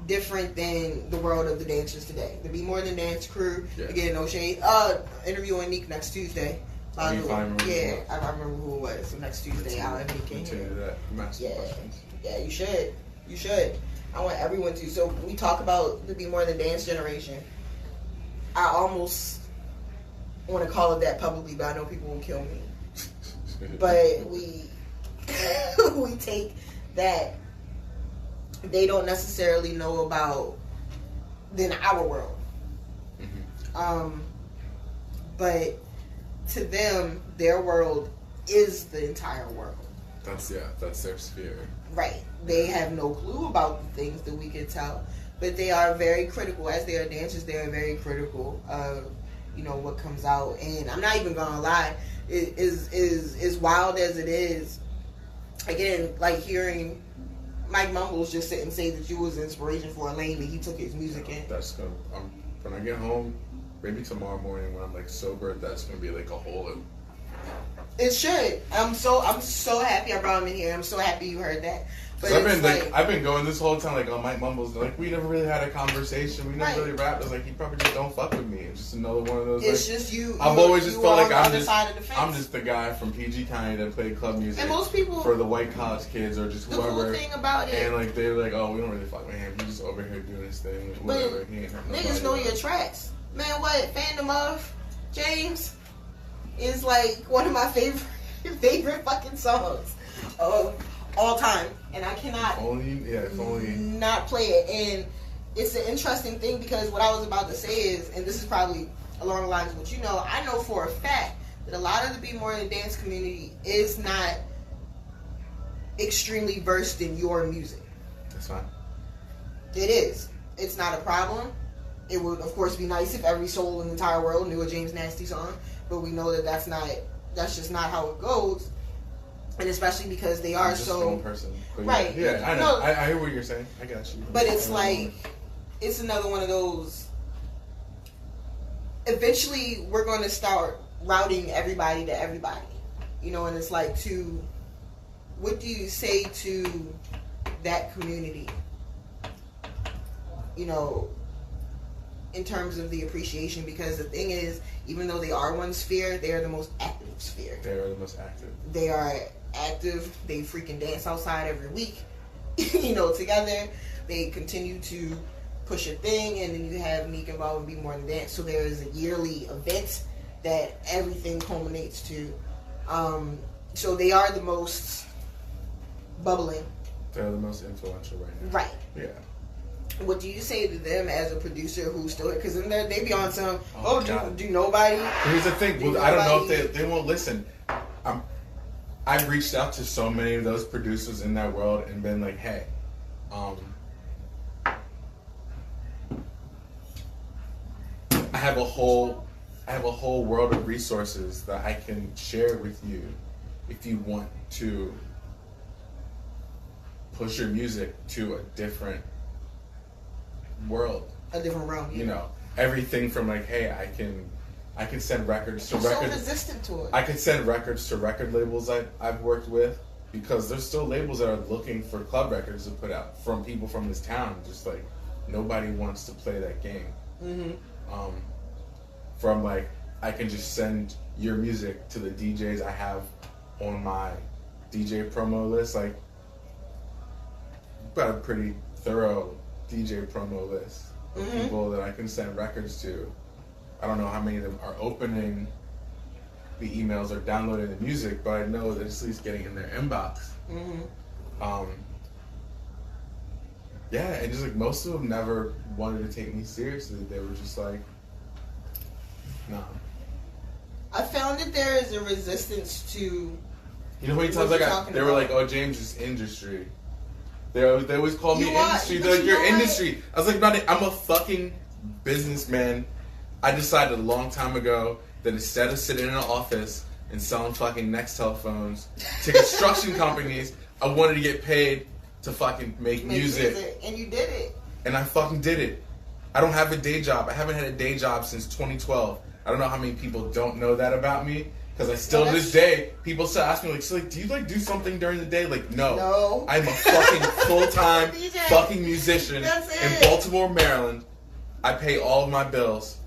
different than the world of the dancers today. The Be More Than Dance crew, again, no shade. Interviewing Neek next Tuesday. By the way. I remember who it was. So next Tuesday, I'll have Neek in here. Yeah, you should. I want everyone to. So we talk about the Be More Than Dance generation. I almost want to call it that publicly, but I know people will kill me. But we take that they don't necessarily know about than our world. But to them, their world is the entire world. That's their sphere. Right. They have no clue about the things that we can tell, but they are very critical. As they are dancers, they are very critical of, what comes out. And I'm not even gonna lie, it is wild as it is. Again, like hearing Mike Mumbles just sit and say that you was inspiration for a lane that he took his music in. That's gonna. When I get home, maybe tomorrow morning when I'm like sober, that's gonna be like a whole. It should. I'm so happy I brought him in here. I'm so happy you heard that. But I've been going this whole time on Mike Mumbles. Like we never really had a conversation. We never really rapped. I was like, he probably just don't fuck with me. It's just another one of those. It's just you. I've always just felt like I'm just the guy from PG County that played club music. And most people for the white college kids or just whoever. The cool thing about it, and like they're like, oh, we don't really fuck with him. He's just over here doing his thing. Whatever. He ain't niggas know your tracks, man. What Fandom of James is like one of my favorite fucking songs of all time, and I cannot not play it. And it's an interesting thing because what I was about to say is, and this is probably along the lines of what you know, I know for a fact that a lot of the Be More Than Dance community is not extremely versed in your music. That's fine. It is. It's not a problem. It would, of course, be nice if every soul in the entire world knew a James Nasty song, but we know that that's just not how it goes. And especially because they are so one person. Right. Yeah, I know. I hear what you're saying. I got you. But it's like it's another one of those. Eventually, we're going to start routing everybody to everybody, and it's like what do you say to that community? in terms of the appreciation, because the thing is, even though they are one sphere, they are the most active sphere. They are the most active. They are active. They freaking dance outside every week, you know, together. They continue to push a thing, and then you have Meek involved in Be More Than Dance. So there is a yearly event that everything culminates to. So they are the most bubbling. They're the most influential right now. Right. Yeah. What do you say to them as a producer who's still, because then they be on some, God. do nobody? Here's the thing. Well, I don't know if they won't listen. I've reached out to so many of those producers in that world and been like, hey, I have a whole world of resources that I can share with you if you want to push your music to a different world, a different realm. You know, everything from like, hey, I can send records to records. So resistant to it. I can send records to record labels I've worked with, because there's still labels that are looking for club records to put out from people from this town. Just like nobody wants to play that game. Mm-hmm. From like, I can just send your music to the DJs I have on my DJ promo list. Like, I've got a pretty thorough DJ promo list of people that I can send records to. I don't know how many of them are opening the emails or downloading the music, but I know that it's at least getting in their inbox. Yeah, and just like most of them never wanted to take me seriously. They were just like, no. I found that there is a resistance to. You know how many times they were like, "Oh, James is industry." They always call me industry. They're like, "You're industry." I was like, I'm a fucking businessman. I decided a long time ago that instead of sitting in an office and selling fucking Nextel phones to construction companies, I wanted to get paid to fucking make music. And you did it. And I fucking did it. I don't have a day job. I haven't had a day job since 2012. I don't know how many people don't know that about me. Because I still, to this day, people still ask me, like, so, like, do you, like, do something during the day? Like, no. I'm a fucking full-time fucking musician in Baltimore, Maryland. I pay all of my bills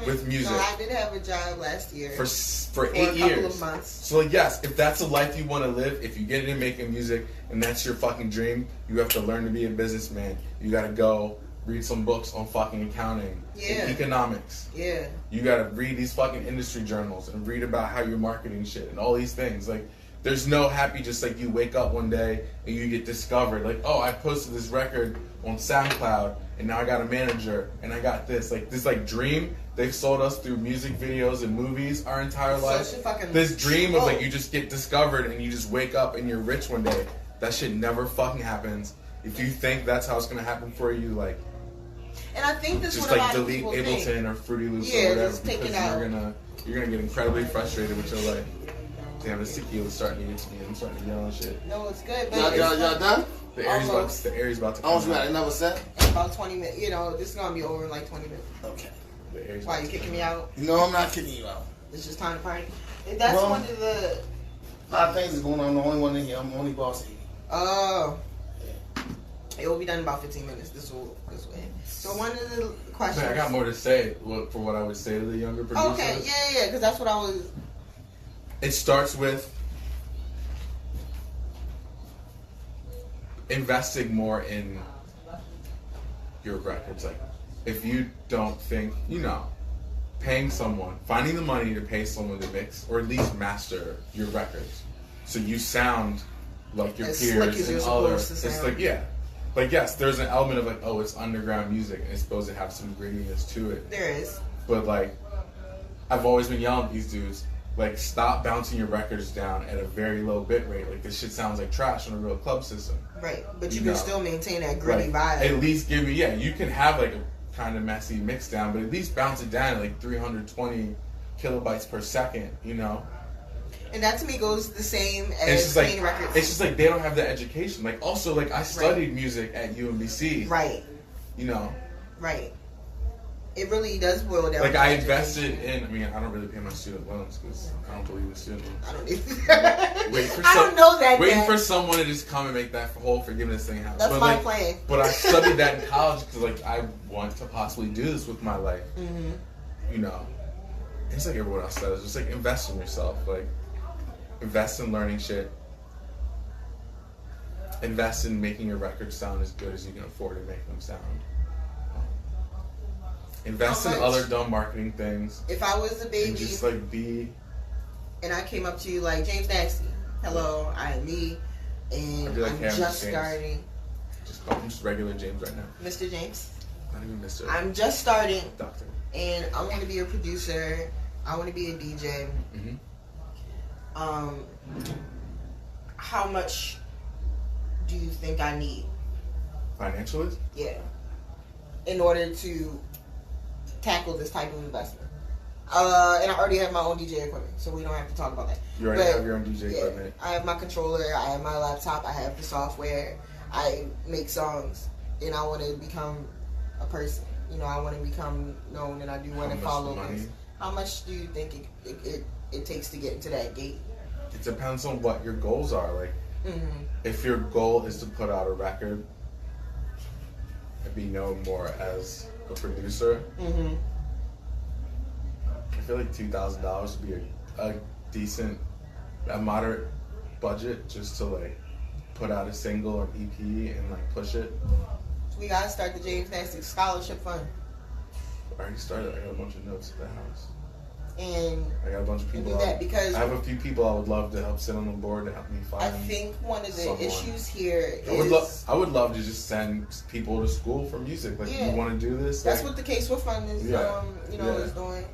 with music. No, I did have a job last year. For 8 years. A couple of months. So, like, yes, if that's a life you want to live, if you get into making music and that's your fucking dream, you have to learn to be a businessman. You got to go read some books on fucking accounting and economics. Yeah. You gotta read these fucking industry journals and read about how you're marketing shit and all these things. Like, there's no happy just like you wake up one day and you get discovered. Like, oh, I posted this record on SoundCloud and now I got a manager and I got this. Like, this like dream they've sold us through music videos and movies our entire life. This dream of like you just get discovered and you just wake up and you're rich one day. That shit never fucking happens. If you think that's how it's gonna happen for you, like, and I think this just what like a lot delete of people Ableton think. or Fruity Loops or whatever, just take because it out. you're gonna get incredibly frustrated with your life. Damn, this tequila's starting to get to me. I'm starting to yell and shit. No, it's good. But y'all done? The air's about to come Almost out. got another set? In about 20 minutes. You know, this is gonna be over in like 20 minutes. Okay. Why, you kicking me out? No, I'm not kicking you out. It's just time to party. That's one of the. A lot of things is going on. I'm the only one in here. I'm the only boss here. Oh. It will be done in about 15 minutes. This will end. So one of the questions. Man, I got more to say for what I would say to the younger producers. Okay, yeah, because that's what I was. It starts with investing more in your records. Like, if you don't think, paying someone, finding the money to pay someone to mix or at least master your records, so you sound like your peers and others. It's like, yeah. Like, yes, there's an element of like, oh, it's underground music and it's supposed to have some grittiness to it. There is. But like, I've always been yelling at these dudes, like, stop bouncing your records down at a very low bit rate. Like, this shit sounds like trash on a real club system. Right, but you can still maintain that gritty vibe. At least give me, you can have like a kind of messy mix down, but at least bounce it down at like 320 kilobytes per second, And that to me goes the same as main records. It's just like they don't have that education. Like, also, like, I studied music at UMBC. Right. Right. It really does boil down. Like, I invested in. I mean, I don't really pay my student loans because I don't believe in student loans. I don't either. I don't know that. Waiting for someone to just come and make that whole forgiveness thing happen. That's my plan. But I studied that in college because, like, I want to possibly do this with my life. Mm-hmm. You know, it's like everyone else does. Just like invest in yourself. Like, invest in learning shit. Invest in making your records sound as good as you can afford to make them sound. Invest in other dumb marketing things. If I was a baby, and just like be. And I came up to you like, James Nasty, hello, I am me, and like, I'm hey, just James. starting. Just call him just regular James right now. Mr. James. Not even Mr. I'm just starting. Doctor. And I want to be a producer. I want to be a DJ. Mm-hmm. How much do you think I need? Financially? Yeah. In order to tackle this type of investment. And I already have my own DJ equipment, so we don't have to talk about that. You already have your own DJ equipment. I have my controller, I have my laptop, I have the software, I make songs, and I want to become a person. You know, I want to become known, and I do want to follow this. How much do you think it takes to get into that gate? It depends on what your goals are. Like, if your goal is to put out a record and be known more as a producer, I feel like $2,000 would be a decent, a moderate budget just to like put out a single or EP and like push it. We gotta start the James Nasty Scholarship Fund. I already started. I got a bunch of notes at the house. And I got a bunch of people. do that because I have a few people I would love to help sit on the board to help me find. I think one of the issues here I would love to just send people to school for music. Like, you want to do this? That's like, what the K-Swift Fund is. Is doing.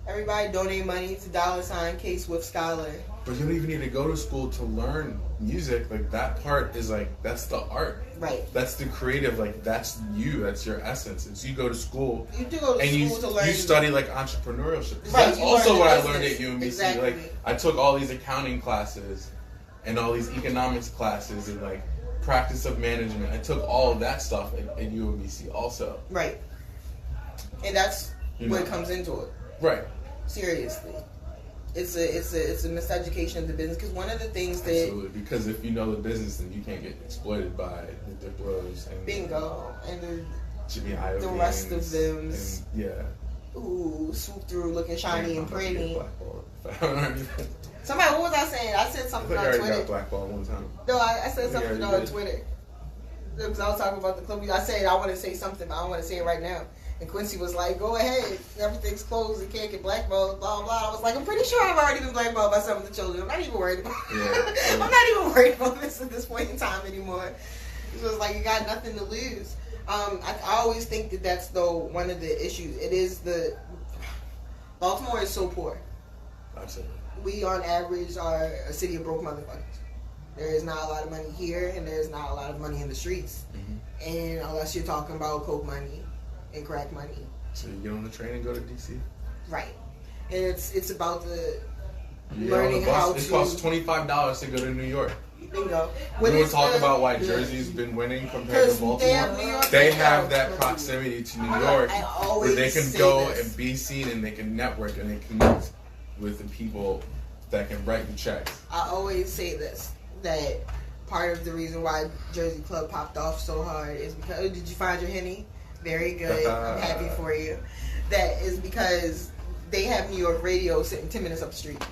Everybody donate money to $ K-Swift Scholar. But you don't even need to go to school to learn music. Like, that part is like, that's the art. Right. That's the creative. Like, that's you. That's your essence. It's you go to school. You do go to school to learn. You study like entrepreneurship. Right, That's also what I learned at UMBC. Exactly. Like, I took all these accounting classes and all these economics classes and like practice of management. I took all of that stuff at UMBC also. Right. And that's what comes into it. Right. Seriously. It's a miseducation of the business, because one of the things that... Absolutely, because if you know the business, then you can't get exploited by the Diplos and... Bingo. And the rest of them. And, ooh, swoop through looking shiny and pretty. Somebody, what was I saying? I said something on Twitter. I got blackballed one time. No, I said something on Twitter. Because I was talking about the club. I said I want to say something, but I don't want to say it right now. And Quincy was like, go ahead. Everything's closed. You can't get blackballed, blah, blah. I was like, I'm pretty sure I've already been blackballed by some of the children. I'm not even worried about it. I'm not even worried about this at this point in time anymore. It was like, you got nothing to lose. I always think that that's, though, one of the issues. It is Baltimore is so poor. Absolutely. We, on average, are a city of broke motherfuckers. There is not a lot of money here, and there is not a lot of money in the streets. And unless you're talking about coke money and crack money. So you get on the train and go to DC? Right. And it's about the learning how to... It costs $25 to go to New York. Bingo. We will talk about why Jersey's been winning compared to Baltimore. They have that proximity to New York where they can go and be seen and they can network and they connect with the people that can write the checks. I always say this, that part of the reason why Jersey Club popped off so hard is because... Did you find your Henny? Very good. I'm happy for you. That is because they have New York radio sitting 10 minutes up the street.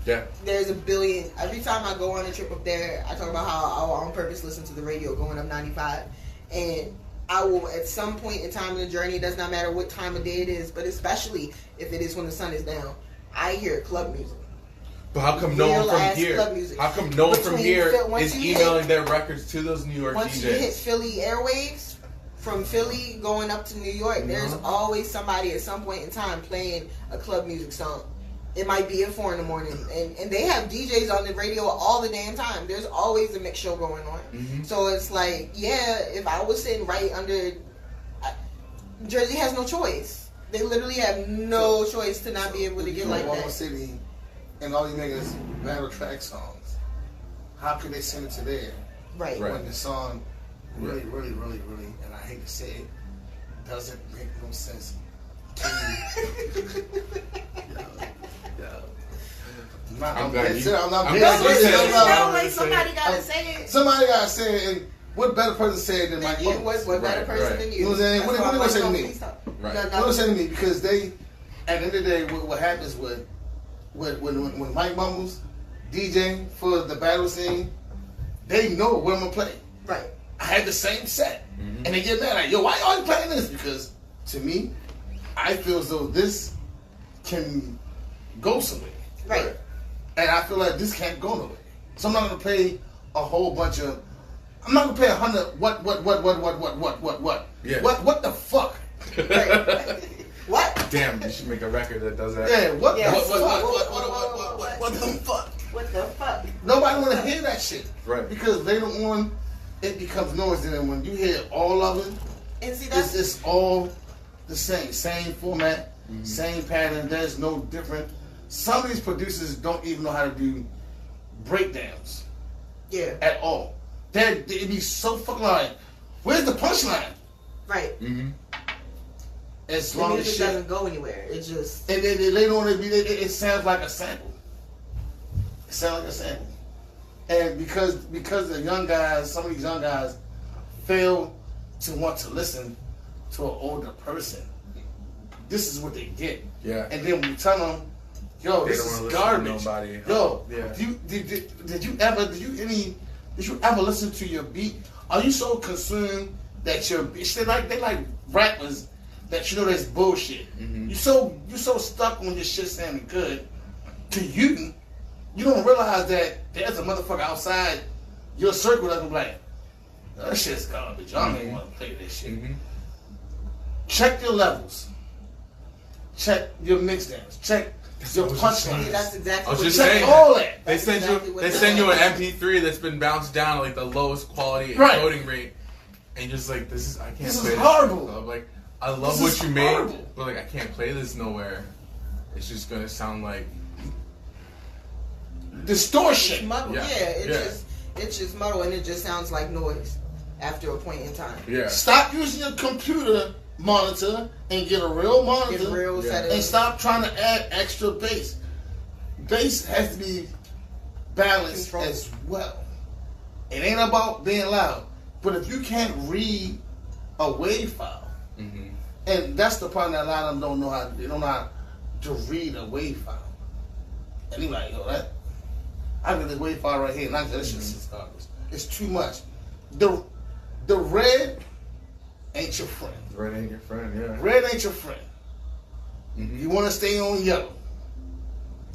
Yeah. There's a billion. Every time I go on a trip up there, I talk about how I will on purpose listen to the radio going up 95. And I will, at some point in time in the journey, it does not matter what time of day it is, but especially if it is when the sun is down, I hear club music. But how come no one from here? How come no one from here is emailing their records to those New York DJs? Once you hit Philly airwaves, from Philly going up to New York, there's always somebody at some point in time playing a club music song. It might be at 4 in the morning. And they have DJs on the radio all the damn time. There's always a mix show going on. So it's like, if I was sitting right under... Jersey has no choice. They literally have no choice to not be able to get like Baltimore that. City, and all you niggas battle track songs. How could they send it to there? Right. When the song really, and I hate to say it, doesn't make no sense I'm glad you I'm not Somebody gotta say it. Somebody gotta say it, and what better person to say it than my You, what better person than you? You know what I'm saying? What do you say to me? Right. What do you say to me? Because they, at the end of the day, what happens when Mike Mumbles DJ for the battle scene, they know what I'm gonna play. Right. I had the same set, and they get mad like, yo, why y'all playing this? Because to me, I feel as though this can go somewhere. Right. And I feel like this can't go nowhere. So I'm not gonna play a whole bunch of. I'm not gonna play 100. What? Yeah. What the fuck? Right. What? Damn, you should make a record that does that. Yeah. What? Yeah. What What the fuck? What the fuck? Nobody want to hear that shit. Right. Because they don't want. It becomes noise, and then when you hear all of it, And see that's it's all the same format, same pattern. There's no different. Some of these producers don't even know how to do breakdowns at all. It'd be so fucking like, where's the punchline? right. As The long as music shit. doesn't go anywhere. It just And then later on, it sounds like a sample. It sounds like a sample. And because the young guys, some of these young guys, fail to want to listen to an older person, this is what they get. Yeah. And then when you tell them, yo, They this don't is wanna listen to garbage. nobody. Yo, Yeah. did you ever listen to your beat? Are you so consumed that your beat? They like rappers that you know that's bullshit. You so stuck on your shit sounding good. To you don't realize that there's a motherfucker outside your circle that's gonna be like, that shit's garbage. I don't even want to play this shit. Check your levels. Check your mix downs. Check your punchlines. that's exactly I was what just you're saying all that. They That's send exactly you what they they're send you an doing. MP3 that's been bounced down to like the lowest quality Right. encoding rate, and you're just like, I can't This play is this. horrible. I'm like, I love This what is you made, horrible. but like I can't play this nowhere. It's just gonna sound like Distortion. It's muddled. Yeah. It's just muddled, and it just sounds like noise after a point in time. yeah. Stop using your computer monitor and get a real monitor. Get real Yeah. set And stop trying to add extra bass. Bass has to be balanced Control. as well. It ain't about being loud. But if you can't read a wave file, and that's the part that a lot of them don't know how to read a wave file. And you're like, yo, I got this wave file right here, and that's just garbage. It's too much. The red ain't your friend. Red ain't your friend, yeah. Red ain't your friend. You want to stay on yellow,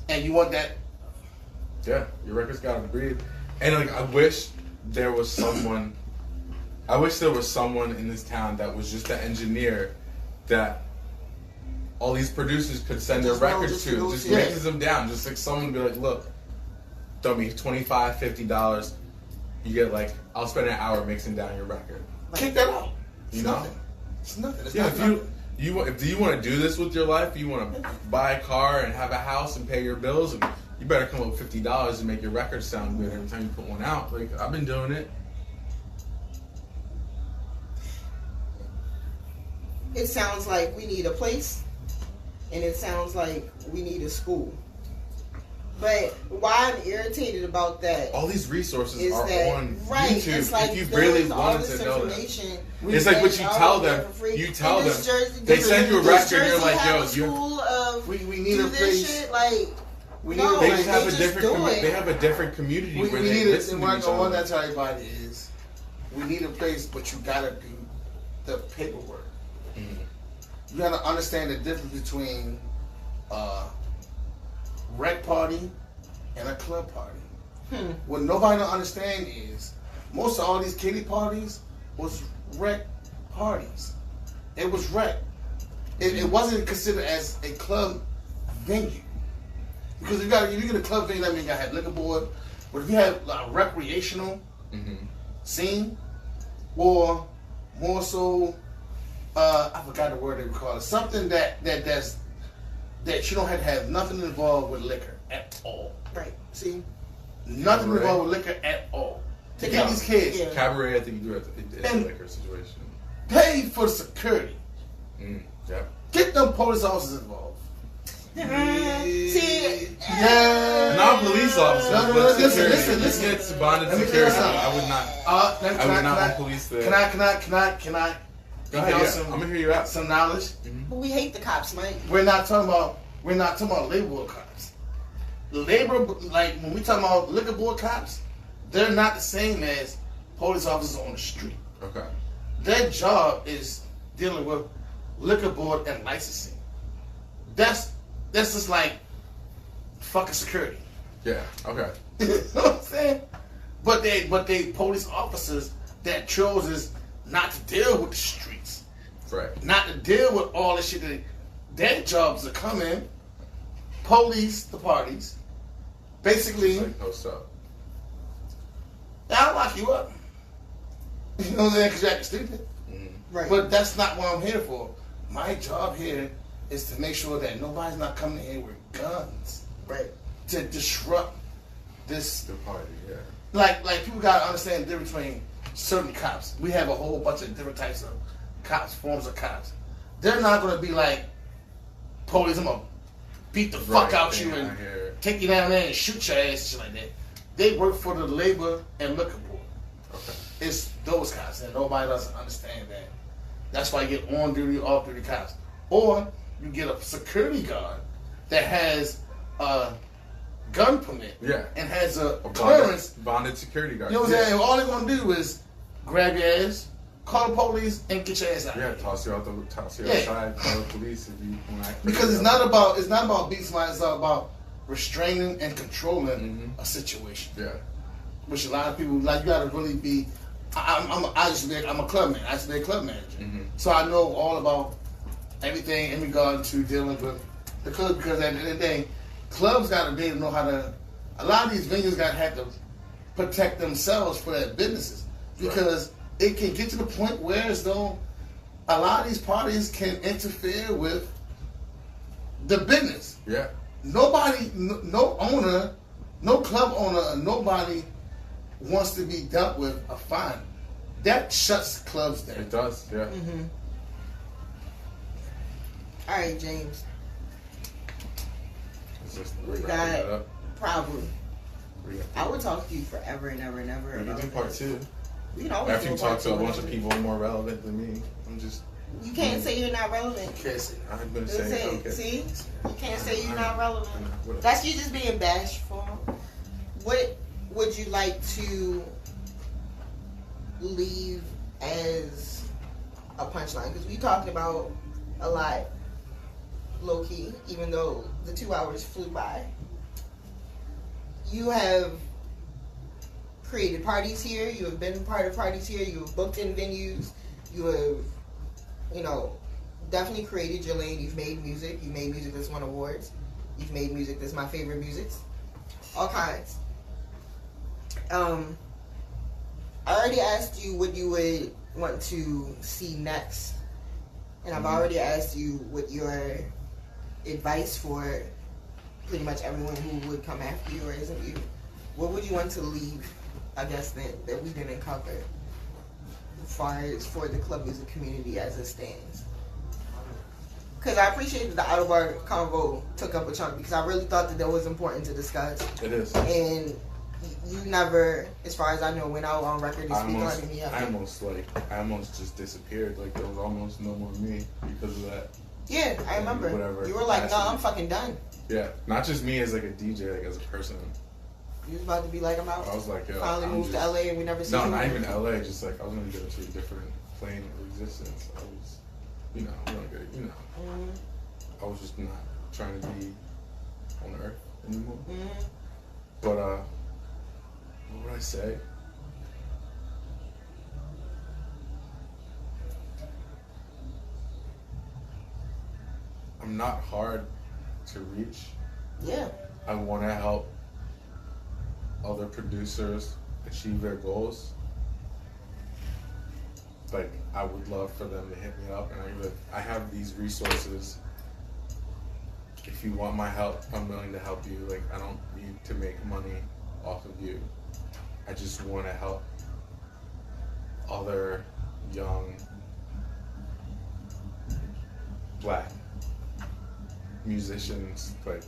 and you want that. Yeah, your record's gotta breathe. And like, I wish there was someone in this town that was just an engineer that all these producers could send their Just know, records just to, go just see it. mixes them down. Just like someone be like, look, throw me $25, $50. You get like, I'll spend an hour mixing down your record. Kick that out. You know? It's nothing. It's Yeah, not if nothing. you want to do this with your life, you want to buy a car and have a house and pay your bills, and you better come up with $50 and make your record sound good every time you put one out. Like, I've been doing it. It sounds like we need a place, and it sounds like we need a school. But why I'm irritated about that All these resources is are that on right? YouTube It's like if you there's really all wanted this to know them. information. It's like what you and tell all them. that for free. You tell And them. does Jersey- They does- send you a does record, and you're Jersey like, have yo, a school of We need do a this place. shit? Like, We no, need a They place. just have they a just different. do it. They have a different community We where need they it. listen And to what each I want other. to tell everybody is, we need a place, but you gotta do the paperwork. You gotta understand the difference between a rec party and a club party. What nobody don't understand is most of all these kiddie parties was rec parties. It was rec. It wasn't considered as a club venue. Because if you get a club venue, that means you gotta have liquor board. But if you have like, a recreational scene, or more so, I forgot the word they would call it. Something that you don't have to have nothing involved with liquor at all. right? See, Nothing Cabaret. involved with liquor at all. To Yeah. get these kids Yeah. Cabaret, I think you do it. It's a And- liquor situation. paid for security. Yeah. Get them police officers involved. See, Not police officers, No, but listen, security. listen. It's bonded Let me tell you security. something. I would not. I would not want police there. Can I Go ahead, yeah. I'm gonna hear you out. some knowledge? but we hate the cops, Mike. We're not talking about labor board cops. Labor, like when we talking about liquor board cops, they're not the same as police officers on the street. Okay. Their job is dealing with liquor board and licensing. That's just like fucking security. Yeah. Okay. You know what I'm saying? But they police officers that chooses not to deal with the streets, Right. not to deal with all the shit. Their jobs are come in, police the parties, basically. Like post up. I'll lock you up. You know what I'm saying? Because you're acting stupid. Right. But that's not what I'm here for. My job here is to make sure that nobody's not coming in here with guns right. to disrupt this. The party. Yeah. Like people gotta understand the difference between certain cops. We have a whole bunch of different types of cops, forms of cops. They're not gonna be like police. I'm gonna beat the fuck out you and take you down there and shoot your ass and shit like that. They work for the labor and liquor board. Okay. It's those cops, and nobody doesn't understand that. That's why you get on duty, off duty cops, or you get a security guard that has a gun permit, and has a clearance. Bonded security guard. You know what I'm saying? All they're gonna do is grab your ass, call the police, and get your ass out. Yeah, toss you outside, call the police if you. Because it's not about beating somebody. It's all about restraining and controlling a situation. Yeah. Which a lot of people like. You gotta really be. I'm a club man. I used to be a club manager, so I know all about everything in regard to dealing with the club. Because at the end of the day, clubs got to be able to know how to. A lot of these venues got to have to protect themselves for their businesses, because it can get to the point where as though a lot of these parties can interfere with the business. Yeah. Nobody, no owner, no club owner, nobody wants to be dealt with a fine. That shuts clubs down. It does, yeah. All right, James. We got a problem. I would talk to you forever and ever and ever. We can do part 2. You know, after you talk to a bunch of people more relevant than me, I'm just. You can't say you're not relevant. You can't say. I'm gonna say. Okay. See, you can't say you're not relevant. That's you just being bashful. What would you like to leave as a punchline? Because we talked about a lot, low key, even though the 2 hours flew by. You have created parties here. You have been part of parties here. You have booked in venues. You have, definitely created your lane. You've made music. You've made music that's won awards. You've made music that's my favorite music. All kinds. I already asked you what you would want to see next. And I've already asked you what your advice for pretty much everyone who would come after you or isn't you. What would you want to leave, I guess, that we didn't cover as far as for the club music community as it stands? Because I appreciate that the Out of Bar convo took up a chunk, because I really thought that was important to discuss. It is. And you never, as far as I know, went out on record to speak on any of it. I almost just disappeared. Like, there was almost no more me because of that. Yeah, I remember. Whatever. You were like, no, I'm fucking done. Yeah, not just me as like a DJ, like as a person. You was about to be like, I'm out. I was like, yo, finally moved to LA and we never seen you. No, not even LA. Just like I was gonna go to a different plane of existence. I was, I was just not trying to be on Earth anymore. But what would I say? I'm not hard to reach. Yeah. I want to help other producers achieve their goals. Like, I would love for them to hit me up, and I have these resources. If you want my help, I'm willing to help you. Like, I don't need to make money off of you. I just want to help other young Black musicians like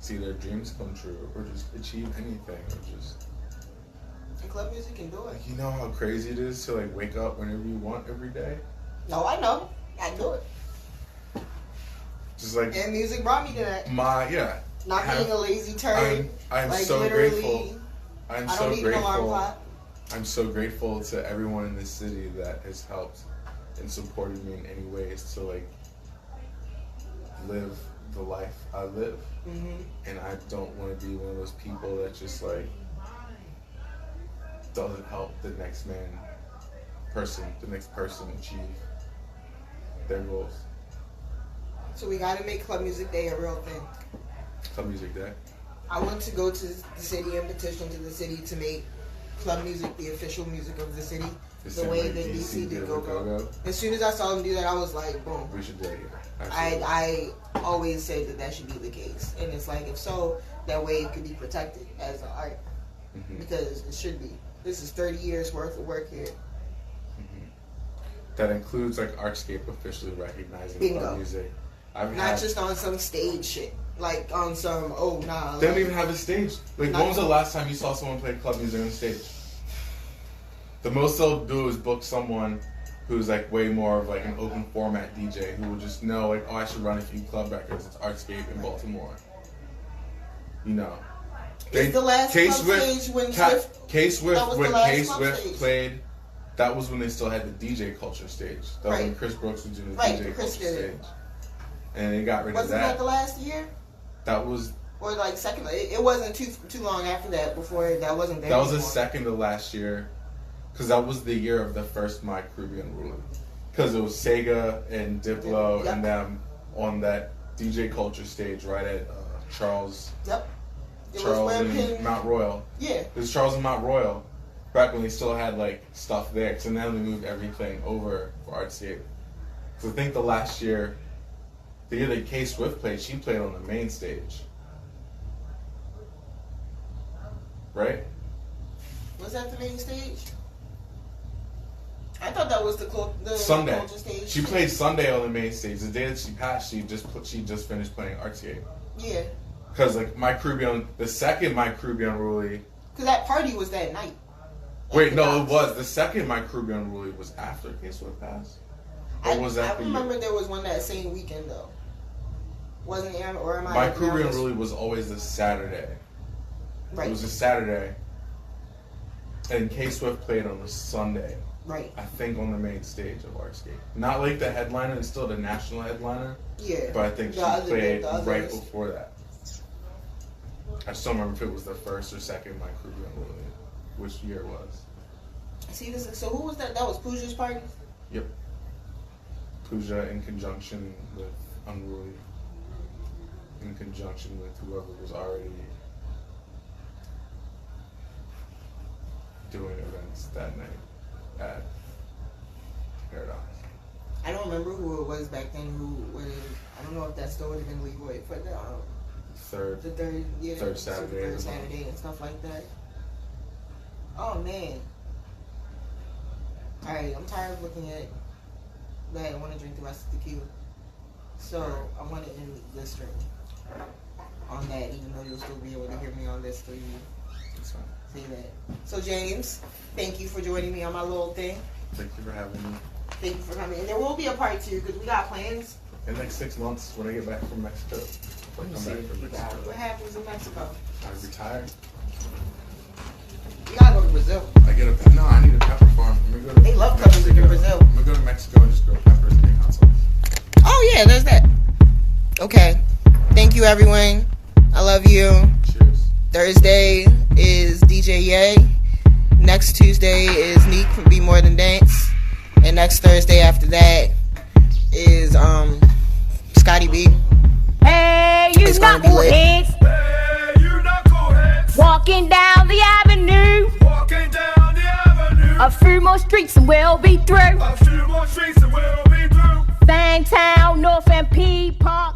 see their dreams come true or just achieve anything or just. And club music can do it. Like, you know how crazy it is to like wake up whenever you want every day? No, I know. I do it. Just like. And music brought me to that. Not being a lazy turd. I'm like, so grateful. I'm I so don't need an alarm grateful. clock. I'm so grateful to everyone in this city that has helped and supported me in any ways to like live the life I live. Mm-hmm. And I don't want to be one of those people that just like doesn't help the next person achieve their goals. So we gotta make Club Music Day a real thing. Club Music Day. I want to go to the city and petition to the city to make club music the official music of the city. The way that DC did Go-Go. As soon as I saw them do that, I was like, boom. We should do it here. I always said that should be the case. And it's like, if so, that way it could be protected as an art. Mm-hmm. Because it should be. This is 30 years worth of work here. Mm-hmm. That includes like Artscape officially recognizing club music. Not just on some stage shit. Like on some, They don't even have a stage. Like, when was the last time you saw someone play club music on stage? The most they'll do is book someone who's like way more of like an open format DJ who will just know like, I should run a few club records. It's Artscape in Baltimore. You know. It's the last club stage when K-Swift played. That was when they still had the DJ culture stage. That was when Chris Brooks was doing the DJ culture stage. And they got rid of that. Wasn't that the last year? That was... Or like second... It wasn't too long after that before that wasn't there That was anymore. the second to last year. Because that was the year of the first My Caribbean ruling. Because it was Sega and Diplo and them on that DJ culture stage right at Charles... Yep. Charles and Mount Royal. Yeah. It was Charles and Mount Royal. Back when they still had like stuff there. So now they moved everything over for Artscape. So I think the last year... The year that K-Swift played, she played on the main stage. Right? Was that the main stage? I thought that was the Sunday. culture stage. She played Sunday on the main stage. The day that she passed, she just finished playing Artscape. Yeah. Because like the second My Caribbean Rulie. Because that party was that night. Wait, no, it was. The second My Caribbean Rulie was after K-Swift passed. Or was that I remember there was one that same weekend though. Wasn't it? Or am I? My Caribbean Rulie was always a Saturday. Right. It was a Saturday. And K-Swift played on a Sunday. Right. I think on the main stage of Artscape. Not like the headliner, it's still the national headliner. Yeah. But I think she played right before that. I just don't remember if it was the first or second My Caribbean Rulie, which year it was. See, so who was that? That was Pooja's party? Yep. Pooja in conjunction with Unruly. In conjunction with whoever was already doing events that night at Paradox. I don't remember who it was back then. I don't know if that still would have been legal for the third Saturday and stuff like that. Oh man! All right, I'm tired of looking at that. I want to drink the rest of the tequila, so I want to end this stream on that, even though you'll still be able to hear me on this till you say that. So James, thank you for joining me on my little thing. Thank you for having me. Thank you for coming. And there will be a part 2 because we got plans. In like 6 months when I get back from Mexico. What happens in Mexico? I retire. You gotta go to Brazil. I need a pepper farm. They love peppers in Brazil. I'm gonna go to Mexico and just grow peppers and make hot sauce. Oh yeah, there's that. Okay. Thank you everyone. I love you. Cheers. Thursday is DJ Ye. Next Tuesday is Neek from Be More Than Dance. And next Thursday after that is Scottie B. Hey, you knuckleheads. Hey, you knuckleheads. Walking down the avenue. Walking down the avenue. A few more streets and we'll be through. A few more streets and we'll be through. Fangtown, North and P Park.